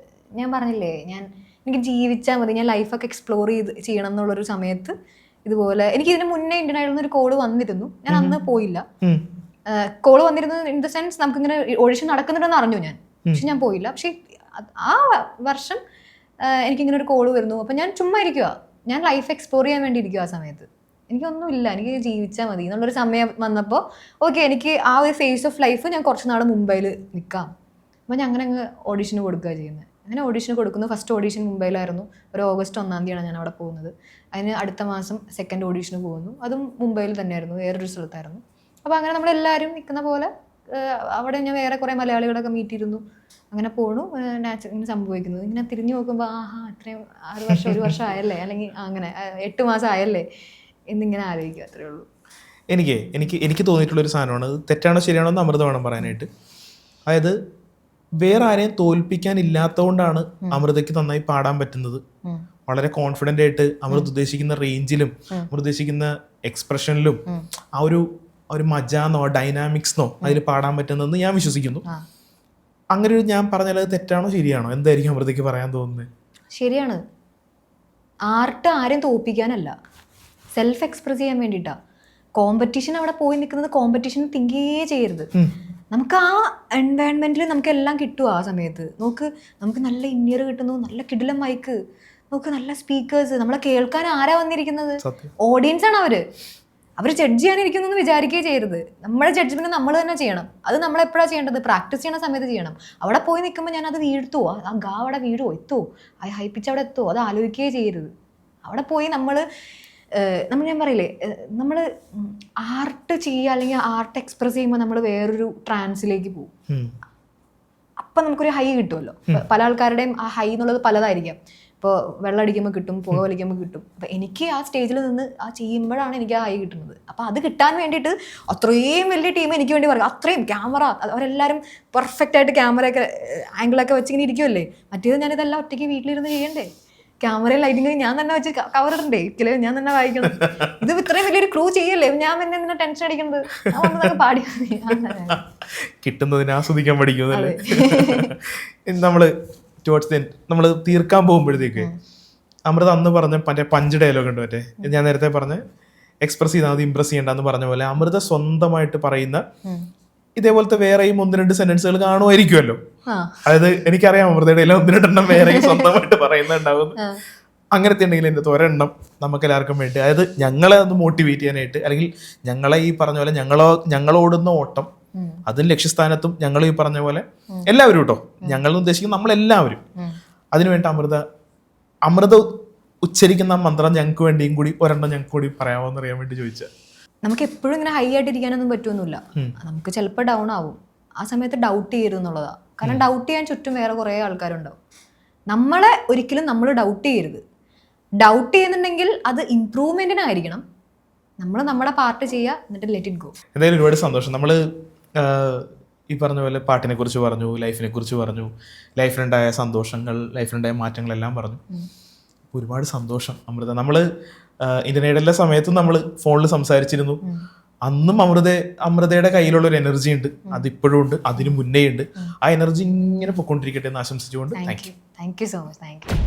ഞാൻ പറഞ്ഞില്ലേ, എനിക്ക് ജീവിച്ചാൽ മതി, ഞാൻ ലൈഫൊക്കെ എക്സ്പ്ലോർ ചെയ്യണം എന്നുള്ളൊരു സമയത്ത് ഇതുപോലെ എനിക്ക് ഇതിന് മുന്നേ ഇന്ത്യൻ ഐഡലിൽ ഒരു കോള് വന്നിരുന്നു. ഞാൻ അന്ന് പോയില്ല. കോള് വന്നിരുന്നു ഇൻ ദ സെൻസ് നമുക്കിങ്ങനെ ഓഡിഷൻ നടക്കുന്നുണ്ടെന്ന് അറിഞ്ഞു ഞാൻ, പക്ഷെ ഞാൻ പോയില്ല. പക്ഷെ ആ വർഷം എനിക്കിങ്ങനെ ഒരു കോള് വരുന്നു. അപ്പം ഞാൻ ചുമ്മാ ഇരിക്കുക, ഞാൻ ലൈഫ് എക്സ്പ്ലോർ ചെയ്യാൻ വേണ്ടി ഇരിക്കുക. ആ സമയത്ത് എനിക്കൊന്നുമില്ല, എനിക്ക് ജീവിച്ചാൽ മതി എന്നുള്ളൊരു സമയം വന്നപ്പോൾ ഓക്കെ, എനിക്ക് ആ ഒരു ഫേസ് ഓഫ് ലൈഫ് ഞാൻ കുറച്ച് നാൾ മുംബൈയിൽ നിൽക്കാം. അപ്പം ഞാൻ അങ്ങനെ അങ്ങ് ഓഡിഷന് കൊടുക്കുക ചെയ്യുന്നത്. അങ്ങനെ ഓഡിഷന് കൊടുക്കുന്നു. ഫസ്റ്റ് ഓഡിഷൻ മുംബൈയിലായിരുന്നു. ഒരു ഓഗസ്റ്റ് 1-ാം തീയതിയാണ് ഞാൻ അവിടെ പോകുന്നത്. അതിന് അടുത്ത മാസം സെക്കൻഡ് ഓഡിഷന് പോകുന്നു. അതും മുംബൈയിൽ തന്നെയായിരുന്നു, വേറൊരു സ്ഥലത്തായിരുന്നു. അപ്പോൾ അങ്ങനെ നമ്മളെല്ലാവരും നിൽക്കുന്ന പോലെ അവിടെ ഞാൻ വേറെ കുറേ മലയാളികളൊക്കെ മീറ്റ് ചെയ്തിരുന്നു. അങ്ങനെ പോണു, ഇങ്ങനെ സംഭവിക്കുന്നത്. ഇങ്ങനെ തിരിഞ്ഞു നോക്കുമ്പോൾ അത്രയും 6 വർഷം 1 വർഷം ആയല്ലേ, അല്ലെങ്കിൽ അങ്ങനെ 8 മാസം ആയല്ലേ എന്നിങ്ങനെ ആലോചിക്കുക. അത്രേ ഉള്ളൂ. എനിക്ക് തോന്നിയിട്ടുള്ളൊരു സാധനമാണ്, തെറ്റാണോ ശരിയാണോ എന്ന് അമൃത വേണം പറയാനായിട്ട്. അതായത് വേറെ ആരെയും തോൽപ്പിക്കാനില്ലാത്തതുകൊണ്ടാണ് അമൃതയ്ക്ക് നന്നായി പാടാൻ പറ്റുന്നത്. വളരെ കോൺഫിഡൻ്റ് ആയിട്ട് അമൃത ഉദ്ദേശിക്കുന്ന റേഞ്ചിലും അമൃത ഉദ്ദേശിക്കുന്ന എക്സ്പ്രഷനിലും ആ ഒരു മജാന്നോ ഡൈനാമിക്സ്ന്നോ അതിൽ പാടാൻ പറ്റുന്നതെന്ന് ഞാൻ വിശ്വസിക്കുന്നു. അങ്ങനെ ഒരു ഞാൻ പറഞ്ഞാൽ അത് തെറ്റാണോ ശരിയാണോ? എന്തായിരിക്കും അമൃതയ്ക്ക് പറയാൻ തോന്നുന്നത്? ശരിയാണ്. ആർട്ട് ആരെയും തോൽപ്പിക്കാനല്ല, സെൽഫ് എക്സ്പ്രസ് ചെയ്യാൻ വേണ്ടിയിട്ടാണ്. കോമ്പറ്റീഷൻ അവിടെ പോയി നിൽക്കുന്നത്, കോമ്പറ്റീഷൻ തിങ്കേ ചെയ്യരുത്. നമുക്ക് ആ എൻവയൺമെൻറ്റിൽ നമുക്ക് എല്ലാം കിട്ടുമോ ആ സമയത്ത്. നമുക്ക് നല്ല ഇന്നിയർ കിട്ടുന്നു, നല്ല കിടിലം മൈക്ക്, നല്ല സ്പീക്കേഴ്സ്, നമ്മളെ കേൾക്കാൻ ആരാ വന്നിരിക്കുന്നത്? ഓഡിയൻസ് ആണ്. അവർ ജഡ്ജ് ചെയ്യാനിരിക്കുന്നു എന്ന് വിചാരിക്കുകയേ ചെയ്യരുത്. നമ്മുടെ ജഡ്ജ്മെന്റ് നമ്മൾ തന്നെ ചെയ്യണം. അത് നമ്മളെപ്പോഴാണ് ചെയ്യേണ്ടത്? പ്രാക്ടീസ് ചെയ്യുന്ന സമയത്ത് ചെയ്യണം. അവിടെ പോയി നിൽക്കുമ്പോൾ ഞാൻ അത് വീഴ്ത്തുവോ, ആ ഗാ അവിടെ വീഴുവോ, എത്തുമോ, ആ ഹൈ പിച്ച് അവിടെ എത്തുമോ, അത് ആലോചിക്കുകയേ ചെയ്യരുത്. അവിടെ പോയി നമ്മൾ ഞാൻ പറയില്ലേ, നമ്മൾ ആർട്ട് ചെയ്യുക അല്ലെങ്കിൽ ആർട്ട് എക്സ്പ്രസ് ചെയ്യുമ്പോൾ നമ്മൾ വേറൊരു ട്രാൻസിലേക്ക് പോകും. അപ്പം നമുക്കൊരു ഹൈ കിട്ടുമല്ലോ. പല ആൾക്കാരുടെയും ആ ഹൈ എന്നുള്ളത് പലതായിരിക്കാം. ഇപ്പോൾ വെള്ളം അടിക്കുമ്പോൾ കിട്ടും, പുക വലിക്കുമ്പോൾ കിട്ടും. അപ്പം എനിക്ക് ആ സ്റ്റേജിൽ നിന്ന് ആ ചെയ്യുമ്പോഴാണ് എനിക്ക് ആ ഹൈ കിട്ടുന്നത്. അപ്പം അത് കിട്ടാൻ വേണ്ടിയിട്ട് അത്രയും വലിയ ടീം എനിക്ക് വേണ്ടി പറയും. അത്രയും ക്യാമറ, അവരെല്ലാവരും പെർഫെക്റ്റ് ആയിട്ട് ക്യാമറയൊക്കെ ആംഗിളൊക്കെ വെച്ചിങ്ങനെ ഇരിക്കുമല്ലേ. മറ്റേത് ഞാനിതെല്ലാം ഒറ്റയ്ക്ക് വീട്ടിലിരുന്ന് ചെയ്യണ്ടേ. ക്യാമറയും ലൈറ്റിങ് ഞാൻ തന്നെ വെച്ച് കവർ ഇടണ്ടേ, ഇക്കലെ ഞാൻ തന്നെ വായിക്കണം. ഇത് ഇത്രയും വലിയൊരു ക്രൂ ചെയ്യല്ലേ, ഞാൻ തന്നെ എന്തിനാ ടെൻഷൻ അടിക്കുന്നത്? പാടി കിട്ടുന്നതിനെ ആസ്വദിക്കാൻ പഠിക്കുന്നല്ലേ. നമ്മള് നമ്മൾ തീർക്കാൻ പോകുമ്പോഴത്തേക്ക് അമൃത അന്ന് പറഞ്ഞ മറ്റേ പഞ്ച് ഡയലോഗ് ഉണ്ട്, മറ്റേ ഞാൻ നേരത്തെ പറഞ്ഞ എക്സ്പ്രസ് ചെയ്താൽ മതി ഇംപ്രസ് ചെയ്യേണ്ടെന്ന് പറഞ്ഞ പോലെ അമൃത സ്വന്തമായിട്ട് പറയുന്ന ഇതേപോലത്തെ വേറെയും 1-2 സെന്റൻസുകൾ കാണുമായിരിക്കുമല്ലോ. അതായത് എനിക്കറിയാം അമൃതയുടെ 1-2 വേറെയും സ്വന്തമായിട്ട് പറയുന്നുണ്ടാവും. അങ്ങനത്തെ ഉണ്ടെങ്കിൽ എൻ്റെ ഒരെണ്ണം നമുക്ക് എല്ലാവർക്കും വേണ്ടി, അതായത് ഞങ്ങളെ ഒന്ന് മോട്ടിവേറ്റ് ചെയ്യാനായിട്ട്, അല്ലെങ്കിൽ ഞങ്ങളെ ഈ പറഞ്ഞ പോലെ ഞങ്ങളോടുന്ന ഓട്ടം അതിന് ലക്ഷ്യസ്ഥാനത്തും ഞങ്ങൾ ഈ പറഞ്ഞ പോലെ എല്ലാവരും കേട്ടോ, ഞങ്ങൾ ഉദ്ദേശിക്കുന്ന നമ്മളെല്ലാവരും അതിനുവേണ്ടി അമൃത ഉച്ചരിക്കുന്ന മന്ത്രം ഞങ്ങൾക്ക് വേണ്ടിയും കൂടി ഒരെണ്ണം ഞങ്ങൾക്ക് കൂടി പറയാമോ എന്ന് അറിയാൻ വേണ്ടി ചോദിച്ചാൽ. നമുക്ക് എപ്പോഴും ഇങ്ങനെ ഹൈ ആയിട്ട് ഇരിക്കാനൊന്നും പറ്റുമൊന്നുമില്ല. നമുക്ക് ചിലപ്പോൾ ഡൗൺ ആവും. ആ സമയത്ത് ഡൗട്ട് ചെയ്യരുത് എന്നുള്ളതാണ്. കാരണം ഡൗട്ട് ചെയ്യാൻ ചുറ്റും വേറെ കുറേ ആൾക്കാരുണ്ടാവും. നമ്മളെ ഒരിക്കലും നമ്മൾ ഡൗട്ട് ചെയ്യരുത്. ഡൗട്ട് ചെയ്യുന്നുണ്ടെങ്കിൽ അത് ഇമ്പ്രൂവ്മെന്റിനായിരിക്കണം. നമ്മൾ നമ്മുടെ പാർട്ട് ചെയ്യുക, എന്നിട്ട് ലെറ്റ് ഇറ്റ് ഗോ. എന്തായാലും ഒരുപാട് സന്തോഷം. നമ്മൾ ഈ പറഞ്ഞ പോലെ പാട്ടിനെ കുറിച്ച് പറഞ്ഞു, ലൈഫിനെ കുറിച്ച് പറഞ്ഞു, ലൈഫിലുണ്ടായ സന്തോഷങ്ങൾ, ലൈഫിലുണ്ടായ മാറ്റങ്ങളെല്ലാം പറഞ്ഞു. ഒരുപാട് സന്തോഷം അമൃത. നമ്മൾ ഇന്ത്യൻ ഐഡലിന്റെ സമയത്തും നമ്മൾ ഫോണിൽ സംസാരിച്ചിരുന്നു. അന്നും അമൃതയുടെ കയ്യിലുള്ള ഒരു എനർജി ഉണ്ട്, അതിപ്പോഴും ഉണ്ട്, അതിന് മുന്നേ ഉണ്ട്. ആ എനർജി ഇങ്ങനെ പൊയ്ക്കൊണ്ടിരിക്കട്ടെ എന്ന് ആശംസിച്ചുകൊണ്ട് thank you. Thank you so much. Thank you.